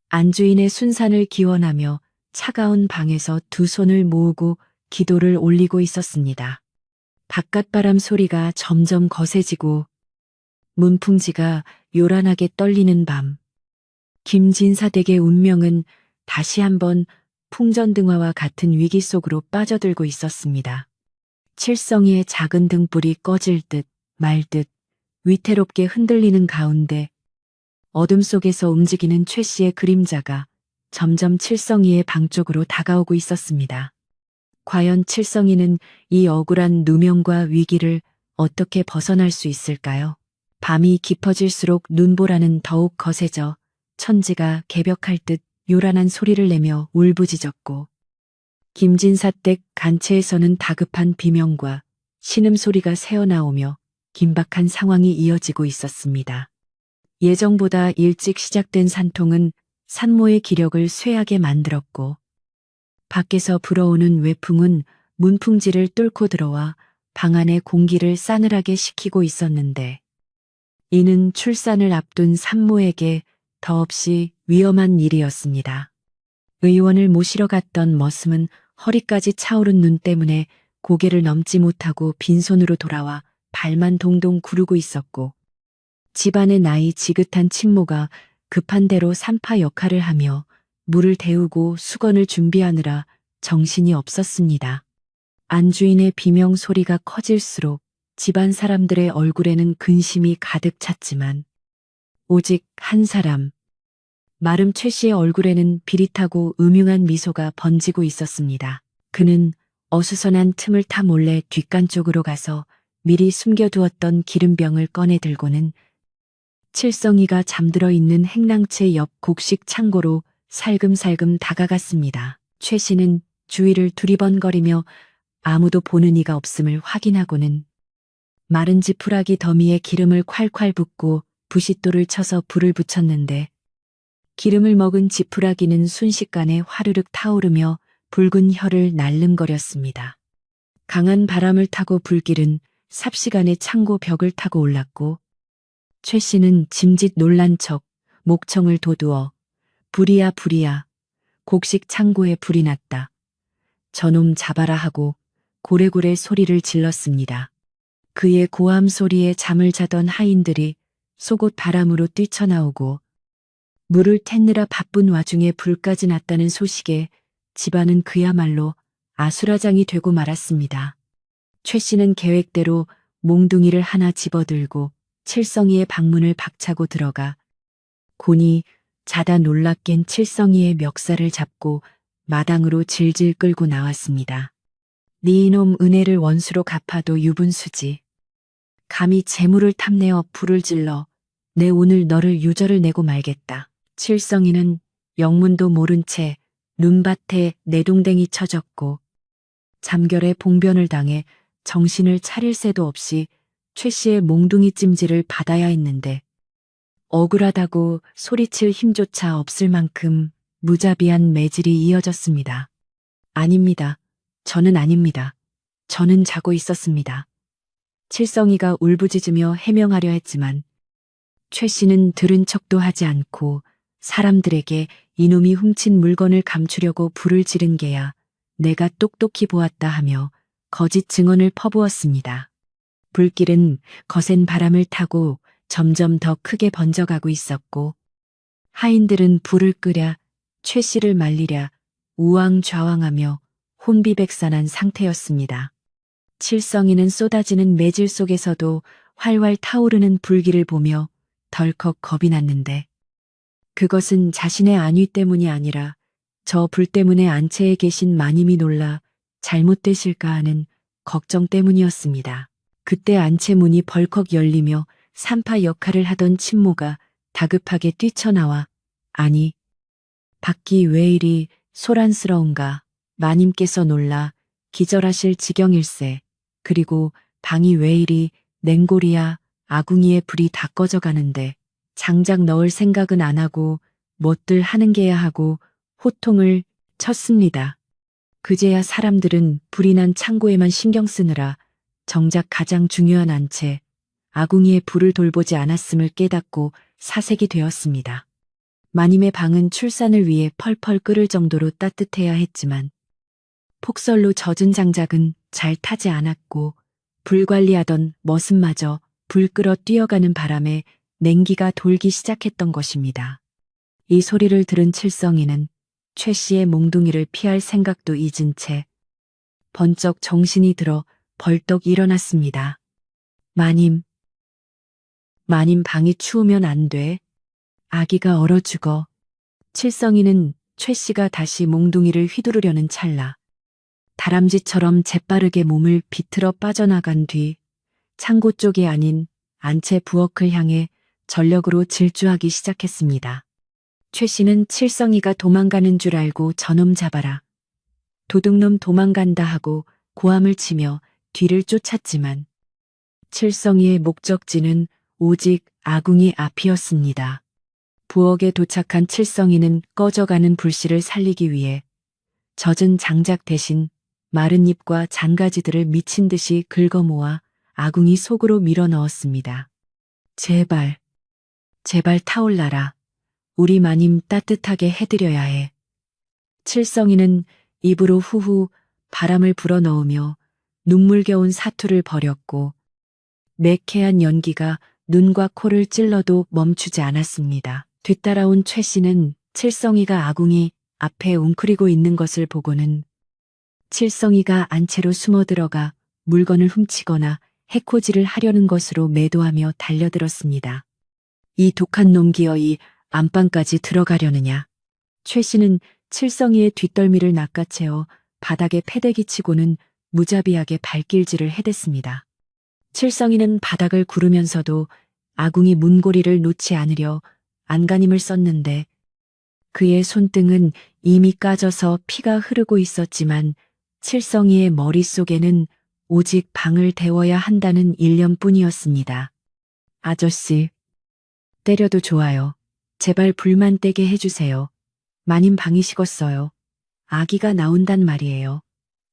안주인의 순산을 기원하며 차가운 방에서 두 손을 모으고 기도를 올리고 있었습니다. 바깥바람 소리가 점점 거세지고 문풍지가 요란하게 떨리는 밤. 김진사 댁의 운명은 다시 한번 풍전등화와 같은 위기 속으로 빠져들고 있었습니다. 칠성이의 작은 등불이 꺼질 듯 말 듯 위태롭게 흔들리는 가운데 어둠 속에서 움직이는 최 씨의 그림자가 점점 칠성이의 방 쪽으로 다가오고 있었습니다. 과연 칠성이는 이 억울한 누명과 위기를 어떻게 벗어날 수 있을까요? 밤이 깊어질수록 눈보라는 더욱 거세져 천지가 개벽할 듯 요란한 소리를 내며 울부짖었고 김진사 댁 간채에서는 다급한 비명과 신음소리가 새어나오며 긴박한 상황이 이어지고 있었습니다. 예정보다 일찍 시작된 산통은 산모의 기력을 쇠하게 만들었고 밖에서 불어오는 외풍은 문풍지를 뚫고 들어와 방 안의 공기를 싸늘하게 식히고 있었는데 이는 출산을 앞둔 산모에게 더없이 위험한 일이었습니다. 의원을 모시러 갔던 머슴은 허리까지 차오른 눈 때문에 고개를 넘지 못하고 빈손으로 돌아와 발만 동동 구르고 있었고, 집안의 나이 지긋한 친모가 급한 대로 산파 역할을 하며 물을 데우고 수건을 준비하느라 정신이 없었습니다. 안주인의 비명 소리가 커질수록 집안 사람들의 얼굴에는 근심이 가득 찼지만 오직 한 사람, 마름 최 씨의 얼굴에는 비릿하고 음흉한 미소가 번지고 있었습니다. 그는 어수선한 틈을 타 몰래 뒷간 쪽으로 가서 미리 숨겨두었던 기름병을 꺼내 들고는 칠성이가 잠들어 있는 행랑채 옆 곡식 창고로 살금살금 다가갔습니다. 최 씨는 주위를 두리번거리며 아무도 보는 이가 없음을 확인하고는 마른 지푸라기 더미에 기름을 콸콸 붓고 부싯돌을 쳐서 불을 붙였는데, 기름을 먹은 지푸라기는 순식간에 화르륵 타오르며 붉은 혀를 날름거렸습니다. 강한 바람을 타고 불길은 삽시간에 창고 벽을 타고 올랐고, 최 씨는 짐짓 놀란 척 목청을 돋우어 불이야 불이야, 곡식 창고에 불이 났다, 저놈 잡아라 하고 고래고래 소리를 질렀습니다. 그의 고함 소리에 잠을 자던 하인들이 속옷 바람으로 뛰쳐나오고, 물을 텄느라 바쁜 와중에 불까지 났다는 소식에 집안은 그야말로 아수라장이 되고 말았습니다. 최 씨는 계획대로 몽둥이를 하나 집어들고 칠성이의 방문을 박차고 들어가 곤히 자다 놀라 깬 칠성이의 멱살을 잡고 마당으로 질질 끌고 나왔습니다. 네 이놈 은혜를 원수로 갚아도 유분수지. 감히 재물을 탐내어 불을 질러 내 오늘 너를 유저를 내고 말겠다. 칠성이는 영문도 모른 채 눈밭에 내동댕이 쳐졌고 잠결에 봉변을 당해 정신을 차릴 새도 없이 최 씨의 몽둥이 찜질을 받아야 했는데, 억울하다고 소리칠 힘조차 없을 만큼 무자비한 매질이 이어졌습니다. 아닙니다. 저는 아닙니다. 저는 자고 있었습니다. 칠성이가 울부짖으며 해명하려 했지만 최 씨는 들은 척도 하지 않고 사람들에게 이놈이 훔친 물건을 감추려고 불을 지른 게야 내가 똑똑히 보았다 하며 거짓 증언을 퍼부었습니다. 불길은 거센 바람을 타고 점점 더 크게 번져가고 있었고, 하인들은 불을 끄랴 최 씨를 말리랴 우왕좌왕하며 혼비백산한 상태였습니다. 칠성이는 쏟아지는 매질 속에서도 활활 타오르는 불길을 보며 덜컥 겁이 났는데, 그것은 자신의 안위 때문이 아니라 저 불 때문에 안채에 계신 마님이 놀라 잘못되실까 하는 걱정 때문이었습니다. 그때 안채 문이 벌컥 열리며 산파 역할을 하던 친모가 다급하게 뛰쳐나와, 아니, 밖이 왜 이리 소란스러운가, 마님께서 놀라 기절하실 지경일세. 그리고 방이 왜 이리 냉골이야, 아궁이에 불이 다 꺼져 가는데 장작 넣을 생각은 안 하고 뭣들 하는 게야 하고 호통을 쳤습니다. 그제야 사람들은 불이 난 창고에만 신경 쓰느라 정작 가장 중요한 안채, 아궁이에 불을 돌보지 않았음을 깨닫고 사색이 되었습니다. 마님의 방은 출산을 위해 펄펄 끓을 정도로 따뜻해야 했지만 폭설로 젖은 장작은 잘 타지 않았고, 불 관리하던 머슴마저 불 끄러 뛰어가는 바람에 냉기가 돌기 시작했던 것입니다. 이 소리를 들은 칠성이는 최 씨의 몽둥이를 피할 생각도 잊은 채 번쩍 정신이 들어 벌떡 일어났습니다. 마님 방이 추우면 안 돼. 아기가 얼어 죽어. 칠성이는 최 씨가 다시 몽둥이를 휘두르려는 찰나 다람쥐처럼 재빠르게 몸을 비틀어 빠져나간 뒤 창고 쪽이 아닌 안채 부엌을 향해 전력으로 질주하기 시작했습니다. 최 씨는 칠성이가 도망가는 줄 알고 저놈 잡아라, 도둑놈 도망간다 하고 고함을 치며 뒤를 쫓았지만 칠성이의 목적지는 오직 아궁이 앞이었습니다. 부엌에 도착한 칠성이는 꺼져가는 불씨를 살리기 위해 젖은 장작 대신 마른 잎과 장가지들을 미친 듯이 긁어모아 아궁이 속으로 밀어 넣었습니다. 제발 타올라라. 우리 마님 따뜻하게 해드려야 해. 칠성이는 입으로 후후 바람을 불어넣으며 눈물겨운 사투를 벌였고 매캐한 연기가 눈과 코를 찔러도 멈추지 않았습니다. 뒤따라온 최 씨는 칠성이가 아궁이 앞에 웅크리고 있는 것을 보고는 칠성이가 안채로 숨어들어가 물건을 훔치거나 해코지를 하려는 것으로 매도하며 달려들었습니다. 이 독한 놈 기어이 안방까지 들어가려느냐. 최 씨는 칠성이의 뒷덜미를 낚아채어 바닥에 패대기 치고는 무자비하게 발길질을 해댔습니다. 칠성이는 바닥을 구르면서도 아궁이 문고리를 놓지 않으려 안간힘을 썼는데 그의 손등은 이미 까져서 피가 흐르고 있었지만 칠성이의 머릿속에는 오직 방을 데워야 한다는 일념뿐이었습니다. 아저씨, 때려도 좋아요. 제발 불만 떼게 해주세요. 마님 방이 식었어요. 아기가 나온단 말이에요.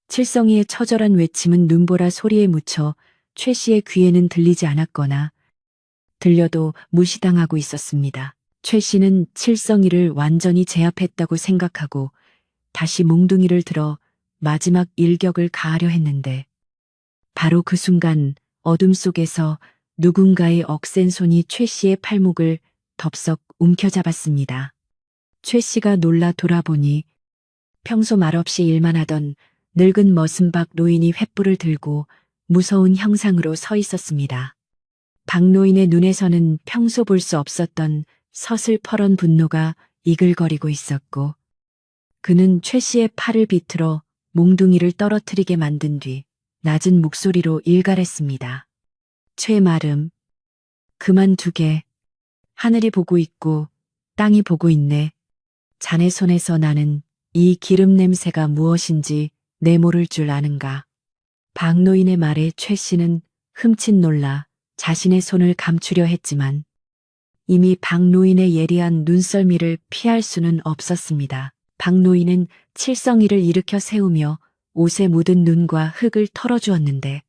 칠성이의 처절한 외침은 눈보라 소리에 묻혀 최 씨의 귀에는 들리지 않았거나 들려도 무시당하고 있었습니다. 최 씨는 칠성이를 완전히 제압했다고 생각하고 다시 몽둥이를 들어 마지막 일격을 가하려 했는데 바로 그 순간 어둠 속에서 누군가의 억센 손이 최 씨의 팔목을 덥석 움켜잡았습니다. 최 씨가 놀라 돌아보니 평소 말없이 일만 하던 늙은 머슴박 노인이 횃불을 들고 무서운 형상으로 서 있었습니다. 박 노인의 눈에서는 평소 볼 수 없었던 서슬퍼런 분노가 이글거리고 있었고 그는 최 씨의 팔을 비틀어 몽둥이를 떨어뜨리게 만든 뒤 낮은 목소리로 일갈했습니다. 최마름, 그만두게. 하늘이 보고 있고 땅이 보고 있네. 자네 손에서 나는 이 기름 냄새가 무엇인지 내모를 줄 아는가. 박노인의 말에 최 씨는 흠칫 놀라 자신의 손을 감추려 했지만 이미 박노인의 예리한 눈썰미를 피할 수는 없었습니다. 박노인은 칠성이를 일으켜 세우며 옷에 묻은 눈과 흙을 털어주었는데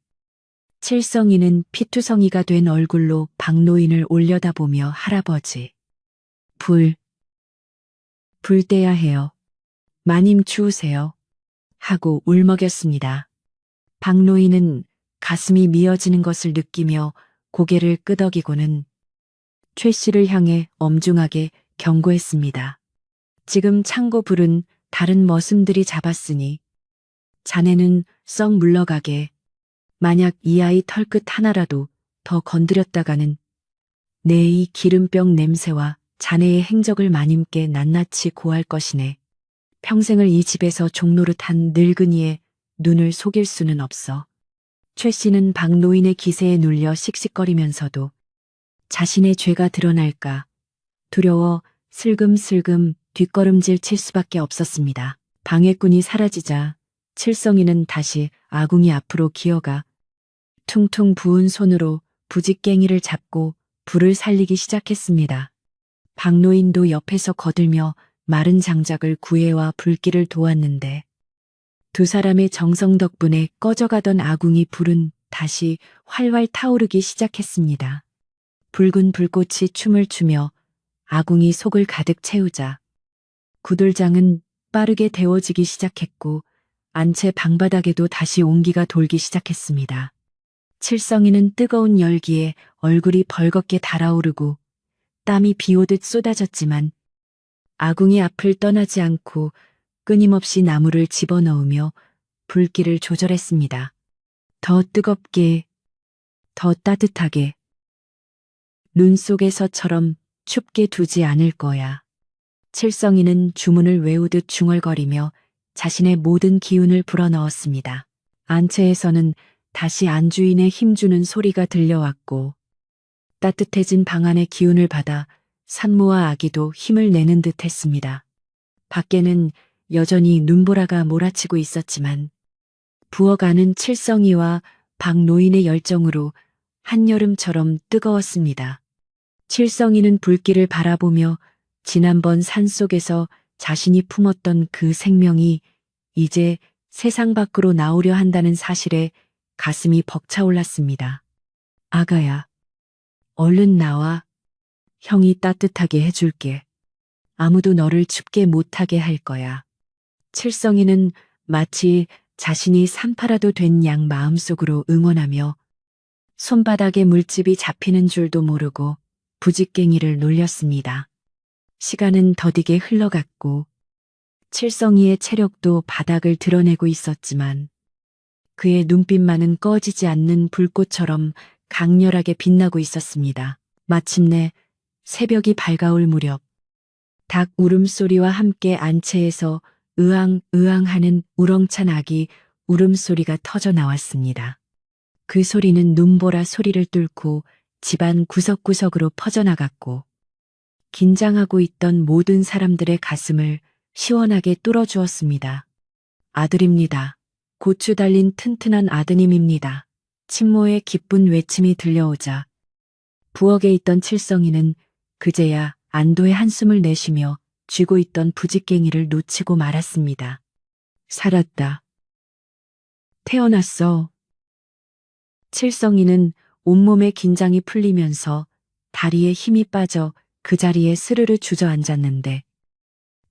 칠성이는 피투성이가 된 얼굴로 박노인을 올려다보며 할아버지, 불 떼야 해요. 마님 추우세요. 하고 울먹였습니다. 박노인은 가슴이 미어지는 것을 느끼며 고개를 끄덕이고는 최 씨를 향해 엄중하게 경고했습니다. 지금 창고 불은 다른 머슴들이 잡았으니 자네는 썩 물러가게. 만약 이 아이 털끝 하나라도 더 건드렸다가는 내 이 기름병 냄새와 자네의 행적을 마님께 낱낱이 고할 것이네. 평생을 이 집에서 종노릇한 늙은이의 눈을 속일 수는 없어. 최 씨는 박노인의 기세에 눌려 씩씩거리면서도 자신의 죄가 드러날까 두려워 슬금슬금 뒷걸음질 칠 수밖에 없었습니다. 방해꾼이 사라지자 칠성이는 다시 아궁이 앞으로 기어가 퉁퉁 부은 손으로 부직갱이를 잡고 불을 살리기 시작했습니다. 박노인도 옆에서 거들며 마른 장작을 구해와 불길을 도왔는데 두 사람의 정성 덕분에 꺼져가던 아궁이 불은 다시 활활 타오르기 시작했습니다. 붉은 불꽃이 춤을 추며 아궁이 속을 가득 채우자 구들장은 빠르게 데워지기 시작했고 안채 방바닥에도 다시 온기가 돌기 시작했습니다. 칠성이는 뜨거운 열기에 얼굴이 벌겋게 달아오르고 땀이 비오듯 쏟아졌지만 아궁이 앞을 떠나지 않고 끊임없이 나무를 집어넣으며 불길을 조절했습니다. 더 뜨겁게, 더 따뜻하게, 눈 속에서처럼 춥게 두지 않을 거야. 칠성이는 주문을 외우듯 중얼거리며 자신의 모든 기운을 불어넣었습니다. 안채에서는 다시 안주인의 힘주는 소리가 들려왔고 따뜻해진 방 안의 기운을 받아 산모와 아기도 힘을 내는 듯 했습니다. 밖에는 여전히 눈보라가 몰아치고 있었지만 부어가는 칠성이와 박노인의 열정으로 한여름처럼 뜨거웠습니다. 칠성이는 불길을 바라보며 지난번 산속에서 자신이 품었던 그 생명이 이제 세상 밖으로 나오려 한다는 사실에 가슴이 벅차올랐습니다. 아가야, 얼른 나와. 형이 따뜻하게 해줄게. 아무도 너를 춥게 못하게 할 거야. 칠성이는 마치 자신이 산파라도 된 양 마음속으로 응원하며 손바닥에 물집이 잡히는 줄도 모르고 부직갱이를 놀렸습니다. 시간은 더디게 흘러갔고 칠성이의 체력도 바닥을 드러내고 있었지만 그의 눈빛만은 꺼지지 않는 불꽃처럼 강렬하게 빛나고 있었습니다. 마침내 새벽이 밝아올 무렵 닭 울음소리와 함께 안채에서 으앙으앙 하는 우렁찬 아기 울음소리가 터져 나왔습니다. 그 소리는 눈보라 소리를 뚫고 집안 구석구석으로 퍼져나갔고 긴장하고 있던 모든 사람들의 가슴을 시원하게 뚫어주었습니다. 아들입니다. 고추 달린 튼튼한 아드님입니다. 친모의 기쁜 외침이 들려오자 부엌에 있던 칠성이는 그제야 안도의 한숨을 내쉬며 쥐고 있던 부직갱이를 놓치고 말았습니다. 살았다. 태어났어. 칠성이는 온몸의 긴장이 풀리면서 다리에 힘이 빠져 그 자리에 스르르 주저앉았는데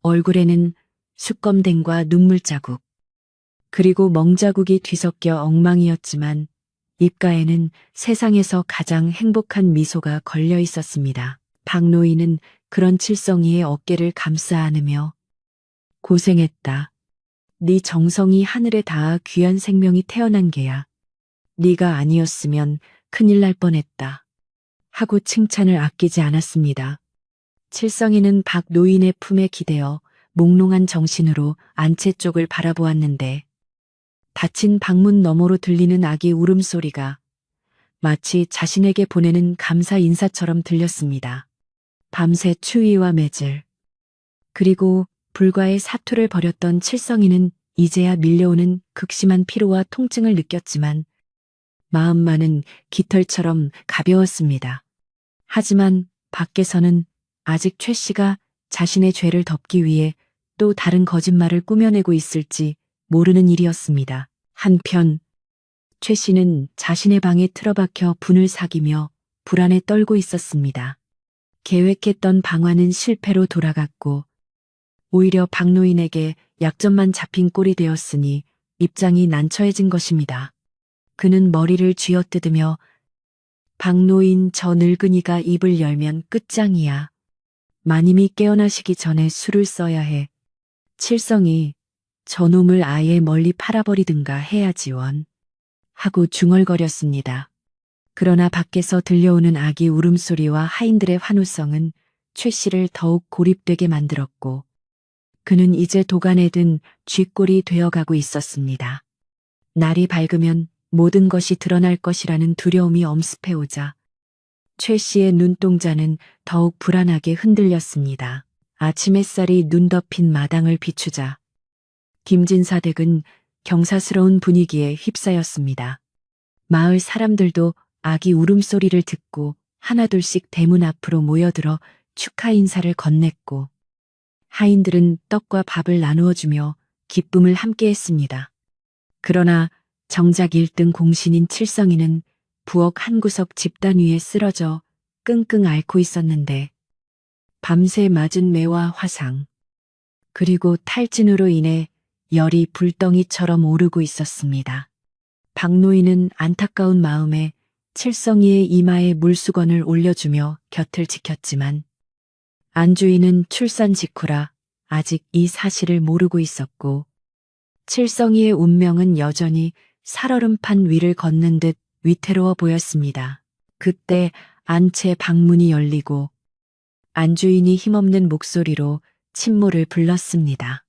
얼굴에는 수검댕과 눈물 자국, 그리고 멍자국이 뒤섞여 엉망이었지만 입가에는 세상에서 가장 행복한 미소가 걸려 있었습니다. 박노인은 그런 칠성이의 어깨를 감싸 안으며 고생했다. 네 정성이 하늘에 닿아 귀한 생명이 태어난 게야. 네가 아니었으면 큰일 날 뻔했다. 하고 칭찬을 아끼지 않았습니다. 칠성이는 박노인의 품에 기대어 몽롱한 정신으로 안채 쪽을 바라보았는데 닫힌 방문 너머로 들리는 아기 울음소리가 마치 자신에게 보내는 감사 인사처럼 들렸습니다. 밤새 추위와 매질, 그리고 불과의 사투를 벌였던 칠성이는 이제야 밀려오는 극심한 피로와 통증을 느꼈지만 마음만은 깃털처럼 가벼웠습니다. 하지만 밖에서는 아직 최 씨가 자신의 죄를 덮기 위해 또 다른 거짓말을 꾸며내고 있을지 모르는 일이었습니다. 한편 최 씨는 자신의 방에 틀어박혀 분을 사귀며 불안에 떨고 있었습니다. 계획했던 방화는 실패로 돌아갔고 오히려 박노인에게 약점만 잡힌 꼴이 되었으니 입장이 난처해진 것입니다. 그는 머리를 쥐어뜯으며 박노인 저 늙은이가 입을 열면 끝장이야. 마님이 깨어나시기 전에 술을 써야 해. 칠성이 저놈을 아예 멀리 팔아버리든가 해야지 원. 하고 중얼거렸습니다. 그러나 밖에서 들려오는 아기 울음소리와 하인들의 환호성은 최 씨를 더욱 고립되게 만들었고 그는 이제 도간에 든 쥐꼴이 되어가고 있었습니다. 날이 밝으면 모든 것이 드러날 것이라는 두려움이 엄습해오자 최 씨의 눈동자는 더욱 불안하게 흔들렸습니다. 아침 햇살이 눈 덮인 마당을 비추자 김진사 댁은 경사스러운 분위기에 휩싸였습니다. 마을 사람들도 아기 울음소리를 듣고 하나둘씩 대문 앞으로 모여들어 축하 인사를 건넸고 하인들은 떡과 밥을 나누어주며 기쁨을 함께했습니다. 그러나 정작 1등 공신인 칠성이는 부엌 한 구석 집단 위에 쓰러져 끙끙 앓고 있었는데 밤새 맞은 매와 화상, 그리고 탈진으로 인해 열이 불덩이처럼 오르고 있었습니다. 박노인은 안타까운 마음에 칠성이의 이마에 물수건을 올려주며 곁을 지켰지만 안주인은 출산 직후라 아직 이 사실을 모르고 있었고 칠성이의 운명은 여전히 살얼음판 위를 걷는 듯 위태로워 보였습니다. 그때 안채 방문이 열리고 안주인이 힘없는 목소리로 친모를 불렀습니다.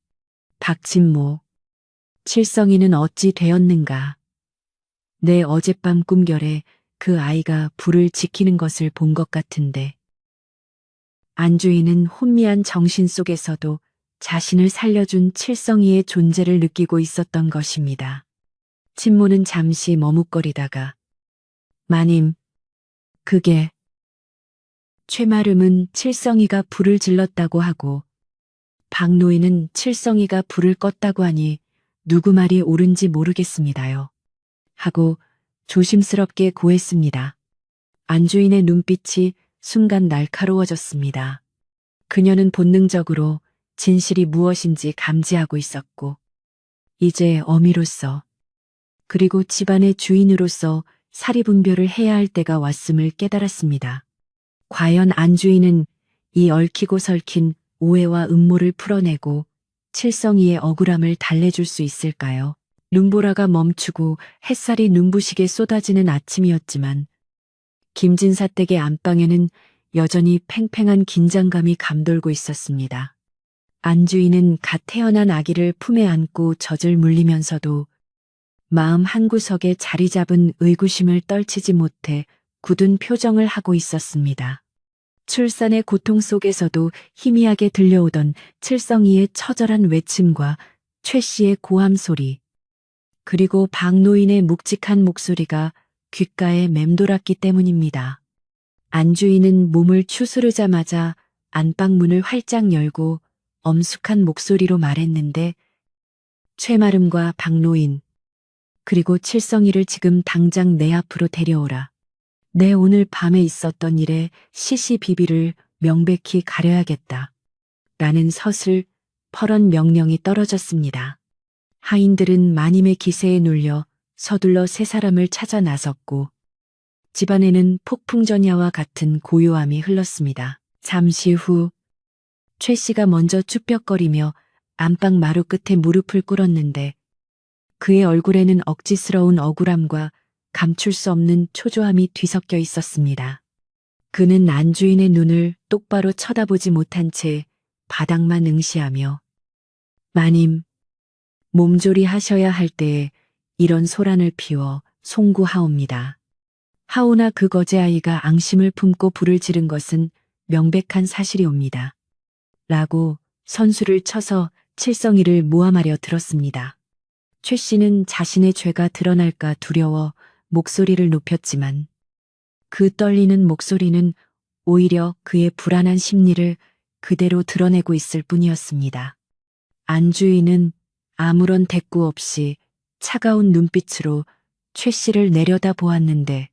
박친모, 칠성이는 어찌 되었는가? 내 어젯밤 꿈결에 그 아이가 불을 지키는 것을 본 것 같은데. 안주인은 혼미한 정신 속에서도 자신을 살려준 칠성이의 존재를 느끼고 있었던 것입니다. 친모는 잠시 머뭇거리다가 마님, 그게 최마름은 칠성이가 불을 질렀다고 하고 박노인은 칠성이가 불을 껐다고 하니 누구 말이 옳은지 모르겠습니다요. 하고 조심스럽게 고했습니다. 안주인의 눈빛이 순간 날카로워졌습니다. 그녀는 본능적으로 진실이 무엇인지 감지하고 있었고, 이제 어미로서, 그리고 집안의 주인으로서 사리분별을 해야 할 때가 왔음을 깨달았습니다. 과연 안주인은 이 얽히고 설킨 오해와 음모를 풀어내고 칠성이의 억울함을 달래줄 수 있을까요? 눈보라가 멈추고 햇살이 눈부시게 쏟아지는 아침이었지만 김진사 댁의 안방에는 여전히 팽팽한 긴장감이 감돌고 있었습니다. 안주인은 갓 태어난 아기를 품에 안고 젖을 물리면서도 마음 한구석에 자리 잡은 의구심을 떨치지 못해 굳은 표정을 하고 있었습니다. 출산의 고통 속에서도 희미하게 들려오던 칠성이의 처절한 외침과 최 씨의 고함 소리, 그리고 박노인의 묵직한 목소리가 귓가에 맴돌았기 때문입니다. 안주인은 몸을 추스르자마자 안방문을 활짝 열고 엄숙한 목소리로 말했는데, 최마름과 박노인, 그리고 칠성이를 지금 당장 내 앞으로 데려오라. 내 오늘 밤에 있었던 일의 시시비비를 명백히 가려야겠다. 라는 서슬 퍼런 명령이 떨어졌습니다. 하인들은 마님의 기세에 눌려 서둘러 세 사람을 찾아 나섰고 집안에는 폭풍전야와 같은 고요함이 흘렀습니다. 잠시 후 최 씨가 먼저 쭈뼛거리며 안방 마루 끝에 무릎을 꿇었는데 그의 얼굴에는 억지스러운 억울함과 감출 수 없는 초조함이 뒤섞여 있었습니다. 그는 안주인의 눈을 똑바로 쳐다보지 못한 채 바닥만 응시하며 마님, 몸조리 하셔야 할 때에 이런 소란을 피워 송구하옵니다. 하오나 그 거제아이가 앙심을 품고 불을 지른 것은 명백한 사실이옵니다. 라고 선수를 쳐서 칠성이를 모함하려 들었습니다. 최 씨는 자신의 죄가 드러날까 두려워 목소리를 높였지만 그 떨리는 목소리는 오히려 그의 불안한 심리를 그대로 드러내고 있을 뿐이었습니다. 안주인은 아무런 대꾸 없이 차가운 눈빛으로 최 씨를 내려다 보았는데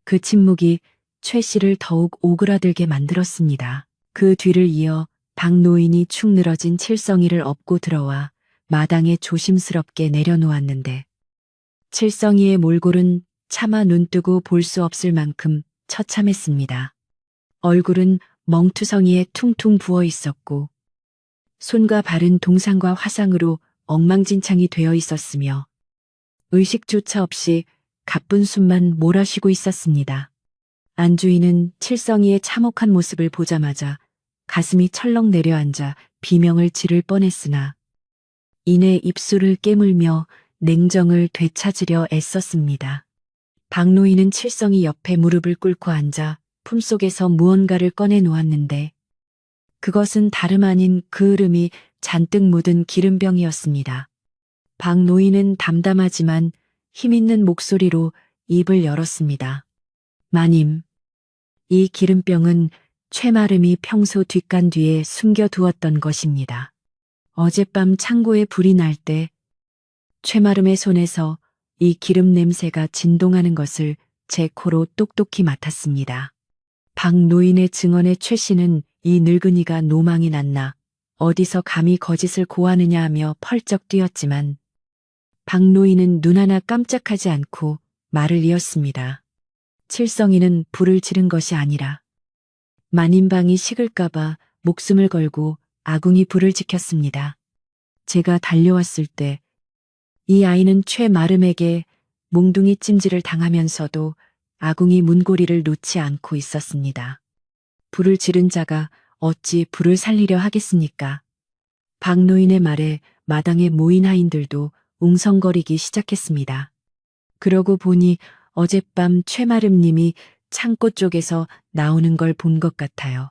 그 침묵이 최 씨를 더욱 오그라들게 만들었습니다. 그 뒤를 이어 박노인이 축 늘어진 칠성이를 업고 들어와 마당에 조심스럽게 내려놓았는데 칠성이의 몰골은 차마 눈뜨고 볼 수 없을 만큼 처참했습니다. 얼굴은 멍투성이에 퉁퉁 부어 있었고 손과 발은 동상과 화상으로 엉망진창이 되어 있었으며 의식조차 없이 가쁜 숨만 몰아쉬고 있었습니다. 안주인은 칠성이의 참혹한 모습을 보자마자 가슴이 철렁 내려앉아 비명을 지를 뻔했으나 이내 입술을 깨물며 냉정을 되찾으려 애썼습니다. 박노인은 칠성이 옆에 무릎을 꿇고 앉아 품속에서 무언가를 꺼내 놓았는데 그것은 다름 아닌 그을음이 잔뜩 묻은 기름병이었습니다. 박노인은 담담하지만 힘있는 목소리로 입을 열었습니다. 마님, 이 기름병은 최마름이 평소 뒷간 뒤에 숨겨두었던 것입니다. 어젯밤 창고에 불이 날 때 최마름의 손에서 이 기름 냄새가 진동하는 것을 제 코로 똑똑히 맡았습니다. 박노인의 증언에 최 씨는 이 늙은이가 노망이 났나 어디서 감히 거짓을 고하느냐 하며 펄쩍 뛰었지만 박노인은 눈 하나 깜짝하지 않고 말을 이었습니다. 칠성이는 불을 지른 것이 아니라 만인방이 식을까봐 목숨을 걸고 아궁이 불을 지켰습니다. 제가 달려왔을 때 이 아이는 최마름에게 몽둥이 찜질을 당하면서도 아궁이 문고리를 놓지 않고 있었습니다. 불을 지른 자가 어찌 불을 살리려 하겠습니까? 박노인의 말에 마당에 모인 하인들도 웅성거리기 시작했습니다. 그러고 보니 어젯밤 최마름님이 창고 쪽에서 나오는 걸 본 것 같아요.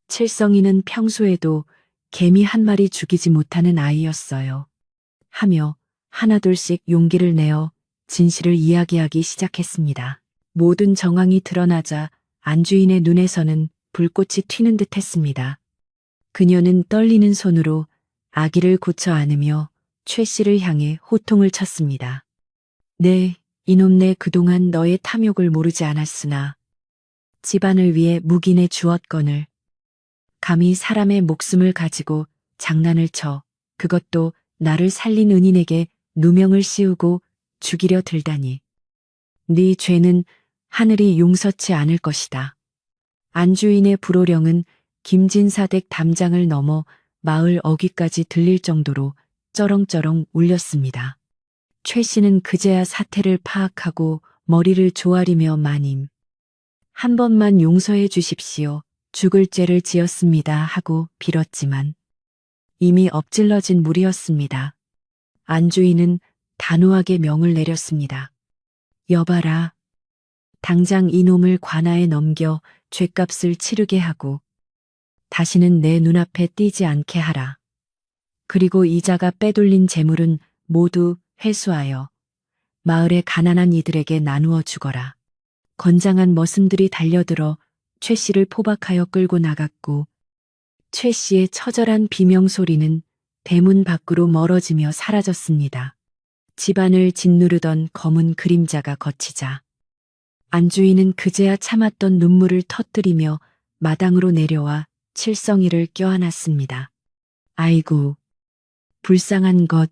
칠성이는 평소에도 개미 한 마리 죽이지 못하는 아이였어요. 하며 하나둘씩 용기를 내어 진실을 이야기하기 시작했습니다. 모든 정황이 드러나자 안주인의 눈에서는 불꽃이 튀는 듯 했습니다. 그녀는 떨리는 손으로 아기를 고쳐 안으며 최 씨를 향해 호통을 쳤습니다. 네, 이놈네 그동안 너의 탐욕을 모르지 않았으나 집안을 위해 묵인해 주었거늘 감히 사람의 목숨을 가지고 장난을 쳐 그것도 나를 살린 은인에게 누명을 씌우고 죽이려 들다니. 네 죄는 하늘이 용서치 않을 것이다. 안주인의 불호령은 김진사댁 담장을 넘어 마을 어귀까지 들릴 정도로 쩌렁쩌렁 울렸습니다. 최 씨는 그제야 사태를 파악하고 머리를 조아리며 마님, 한 번만 용서해 주십시오. 죽을 죄를 지었습니다 하고 빌었지만 이미 엎질러진 물이었습니다. 안주인은 단호하게 명을 내렸습니다. 여봐라. 당장 이놈을 관아에 넘겨 죗값을 치르게 하고 다시는 내 눈앞에 띄지 않게 하라. 그리고 이자가 빼돌린 재물은 모두 회수하여 마을의 가난한 이들에게 나누어 주거라. 건장한 머슴들이 달려들어 최 씨를 포박하여 끌고 나갔고 최 씨의 처절한 비명소리는 대문 밖으로 멀어지며 사라졌습니다. 집안을 짓누르던 검은 그림자가 걷히자 안주인은 그제야 참았던 눈물을 터뜨리며 마당으로 내려와 칠성이를 껴안았습니다. 아이고, 불쌍한 것.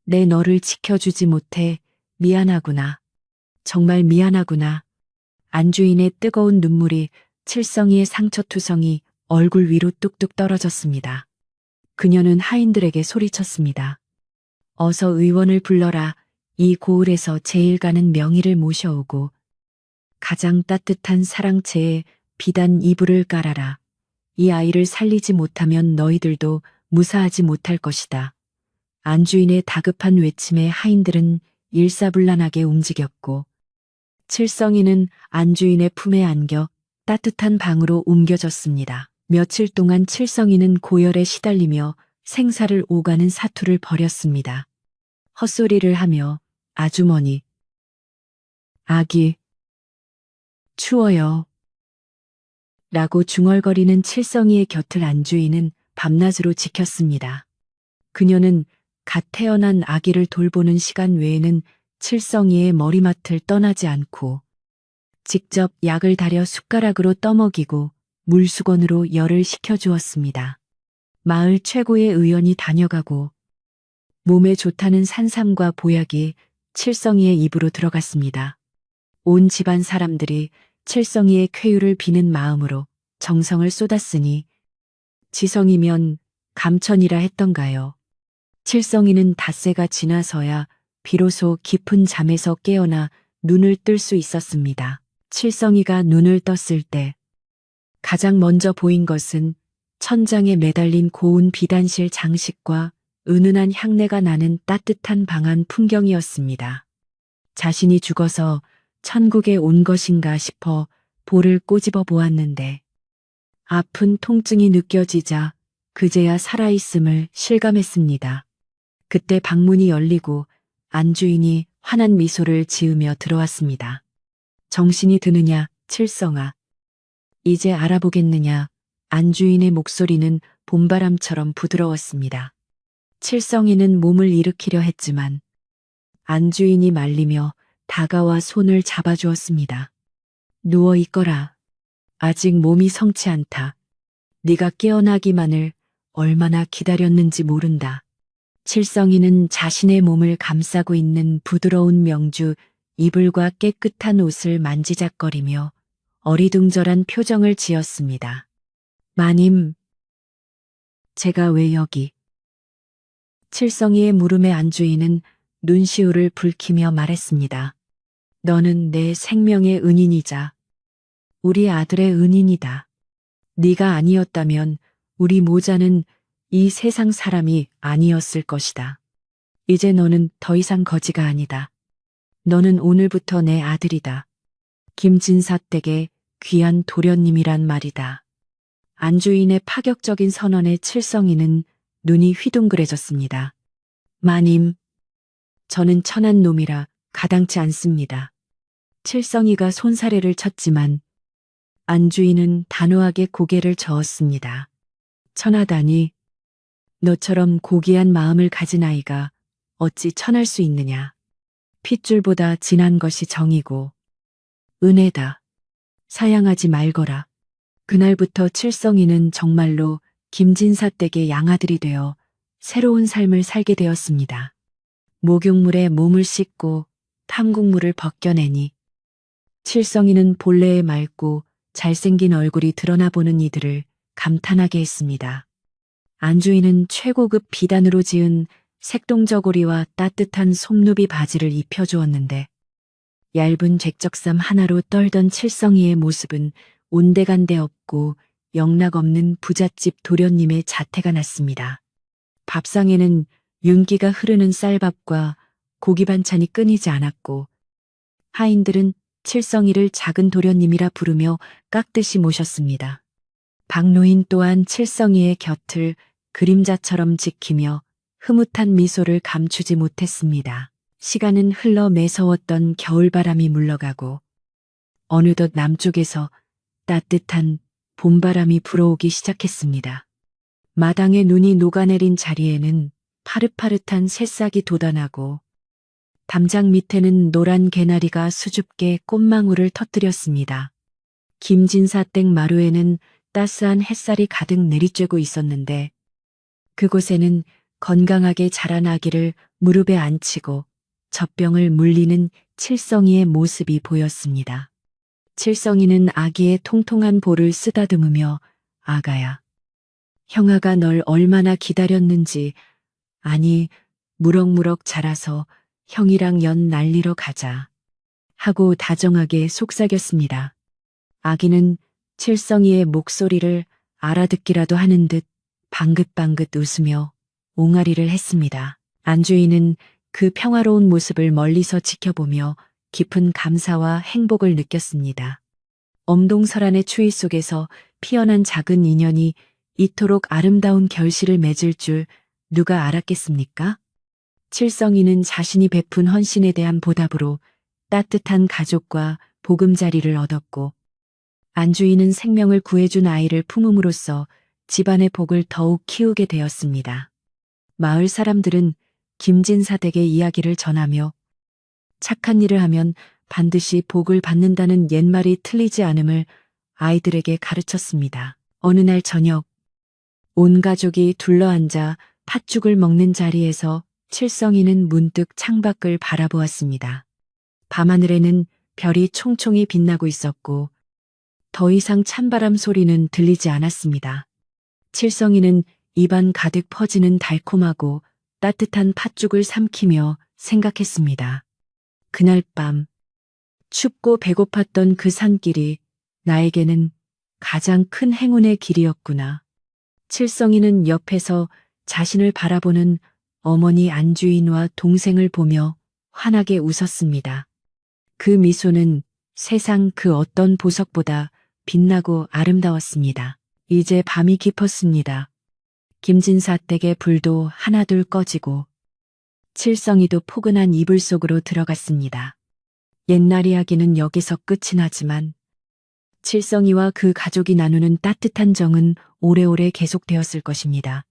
내 너를 지켜주지 못해 미안하구나. 정말 미안하구나. 안주인의 뜨거운 눈물이 칠성이의 상처투성이 얼굴 위로 뚝뚝 떨어졌습니다. 그녀는 하인들에게 소리쳤습니다. 어서 의원을 불러라. 이 고을에서 제일 가는 명의를 모셔오고 가장 따뜻한 사랑채에 비단 이불을 깔아라. 이 아이를 살리지 못하면 너희들도 무사하지 못할 것이다. 안주인의 다급한 외침에 하인들은 일사불란하게 움직였고 칠성이는 안주인의 품에 안겨 따뜻한 방으로 옮겨졌습니다. 며칠 동안 칠성이는 고열에 시달리며 생사를 오가는 사투를 벌였습니다. 헛소리를 하며 아주머니, 아기, 추워요. 라고 중얼거리는 칠성이의 곁을 안주인은 밤낮으로 지켰습니다. 그녀는 갓 태어난 아기를 돌보는 시간 외에는 칠성이의 머리맡을 떠나지 않고 직접 약을 달여 숟가락으로 떠먹이고 물수건으로 열을 식혀주었습니다. 마을 최고의 의원이 다녀가고 몸에 좋다는 산삼과 보약이 칠성이의 입으로 들어갔습니다. 온 집안 사람들이 칠성이의 쾌유를 비는 마음으로 정성을 쏟았으니 지성이면 감천이라 했던가요. 칠성이는 닷새가 지나서야 비로소 깊은 잠에서 깨어나 눈을 뜰 수 있었습니다. 칠성이가 눈을 떴을 때 가장 먼저 보인 것은 천장에 매달린 고운 비단실 장식과 은은한 향내가 나는 따뜻한 방 안 풍경이었습니다. 자신이 죽어서 천국에 온 것인가 싶어 볼을 꼬집어 보았는데 아픈 통증이 느껴지자 그제야 살아있음을 실감했습니다. 그때 방문이 열리고 안주인이 환한 미소를 지으며 들어왔습니다. 정신이 드느냐, 칠성아. 이제 알아보겠느냐. 안주인의 목소리는 봄바람처럼 부드러웠습니다. 칠성이는 몸을 일으키려 했지만 안주인이 말리며 다가와 손을 잡아주었습니다. 누워 있거라. 아직 몸이 성치 않다. 네가 깨어나기만을 얼마나 기다렸는지 모른다. 칠성이는 자신의 몸을 감싸고 있는 부드러운 명주 이불과 깨끗한 옷을 만지작거리며 어리둥절한 표정을 지었습니다. 마님, 제가 왜 여기? 칠성이의 물음에 안주인은 눈시울을 붉히며 말했습니다. 너는 내 생명의 은인이자 우리 아들의 은인이다. 네가 아니었다면 우리 모자는 이 세상 사람이 아니었을 것이다. 이제 너는 더 이상 거지가 아니다. 너는 오늘부터 내 아들이다. 김진사 댁의 귀한 도련님이란 말이다. 안주인의 파격적인 선언에 칠성이는 눈이 휘둥그레졌습니다. 마님, 저는 천한 놈이라 가당치 않습니다. 칠성이가 손사래를 쳤지만 안주인은 단호하게 고개를 저었습니다. 천하다니, 너처럼 고귀한 마음을 가진 아이가 어찌 천할 수 있느냐. 핏줄보다 진한 것이 정이고 은혜다. 사양하지 말거라. 그날부터 칠성이는 정말로 김진사 댁의 양아들이 되어 새로운 삶을 살게 되었습니다. 목욕물에 몸을 씻고 탐국물을 벗겨내니 칠성이는 본래의 맑고 잘생긴 얼굴이 드러나 보는 이들을 감탄하게 했습니다. 안주인은 최고급 비단으로 지은 색동저고리와 따뜻한 솜누비 바지를 입혀주었는데 얇은 잭적삼 하나로 떨던 칠성이의 모습은 온데간데 없고 영락없는 부잣집 도련님의 자태가 났습니다. 밥상에는 윤기가 흐르는 쌀밥과 고기 반찬이 끊이지 않았고 하인들은 칠성이를 작은 도련님이라 부르며 깍듯이 모셨습니다. 박노인 또한 칠성이의 곁을 그림자처럼 지키며 흐뭇한 미소를 감추지 못했습니다. 시간은 흘러 매서웠던 겨울바람이 물러가고 어느덧 남쪽에서 따뜻한 봄바람이 불어오기 시작했습니다. 마당에 눈이 녹아내린 자리에는 파릇파릇한 새싹이 돋아나고 담장 밑에는 노란 개나리가 수줍게 꽃망울을 터뜨렸습니다. 김진사 댁 마루에는 따스한 햇살이 가득 내리쬐고 있었는데 그곳에는 건강하게 자란 아기를 무릎에 앉히고 젖병을 물리는 칠성이의 모습이 보였습니다. 칠성이는 아기의 통통한 볼을 쓰다듬으며 아가야, 형아가 널 얼마나 기다렸는지 아니 무럭무럭 자라서 형이랑 연 날리러 가자 하고 다정하게 속삭였습니다. 아기는 칠성이의 목소리를 알아듣기라도 하는 듯 방긋방긋 웃으며 옹알이를 했습니다. 안주인은 그 평화로운 모습을 멀리서 지켜보며 깊은 감사와 행복을 느꼈습니다. 엄동설안의 추위 속에서 피어난 작은 인연이 이토록 아름다운 결실을 맺을 줄 누가 알았겠습니까? 칠성이는 자신이 베푼 헌신에 대한 보답으로 따뜻한 가족과 보금자리를 얻었고 안주인은 생명을 구해준 아이를 품음으로써 집안의 복을 더욱 키우게 되었습니다. 마을 사람들은 김진사 댁의 이야기를 전하며 착한 일을 하면 반드시 복을 받는다는 옛말이 틀리지 않음을 아이들에게 가르쳤습니다. 어느 날 저녁, 온 가족이 둘러앉아 팥죽을 먹는 자리에서 칠성이는 문득 창밖을 바라보았습니다. 밤하늘에는 별이 총총히 빛나고 있었고 더 이상 찬바람 소리는 들리지 않았습니다. 칠성이는 입안 가득 퍼지는 달콤하고 따뜻한 팥죽을 삼키며 생각했습니다. 그날 밤 춥고 배고팠던 그 산길이 나에게는 가장 큰 행운의 길이었구나. 칠성이는 옆에서 자신을 바라보는 어머니 안주인과 동생을 보며 환하게 웃었습니다. 그 미소는 세상 그 어떤 보석보다 빛나고 아름다웠습니다. 이제 밤이 깊었습니다. 김진사 댁의 불도 하나둘 꺼지고 칠성이도 포근한 이불 속으로 들어갔습니다. 옛날 이야기는 여기서 끝이 나지만 칠성이와 그 가족이 나누는 따뜻한 정은 오래오래 계속되었을 것입니다.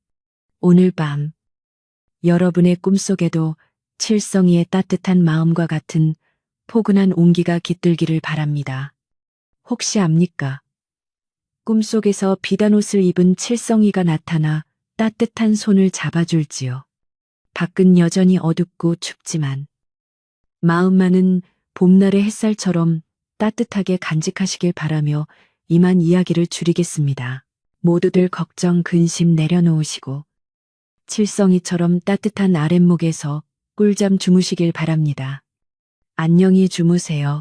오늘 밤 여러분의 꿈속에도 칠성이의 따뜻한 마음과 같은 포근한 온기가 깃들기를 바랍니다. 혹시 압니까? 꿈속에서 비단 옷을 입은 칠성이가 나타나 따뜻한 손을 잡아줄지요. 밖은 여전히 어둡고 춥지만 마음만은 봄날의 햇살처럼 따뜻하게 간직하시길 바라며 이만 이야기를 줄이겠습니다. 모두들 걱정 근심 내려놓으시고 칠성이처럼 따뜻한 아랫목에서 꿀잠 주무시길 바랍니다. 안녕히 주무세요.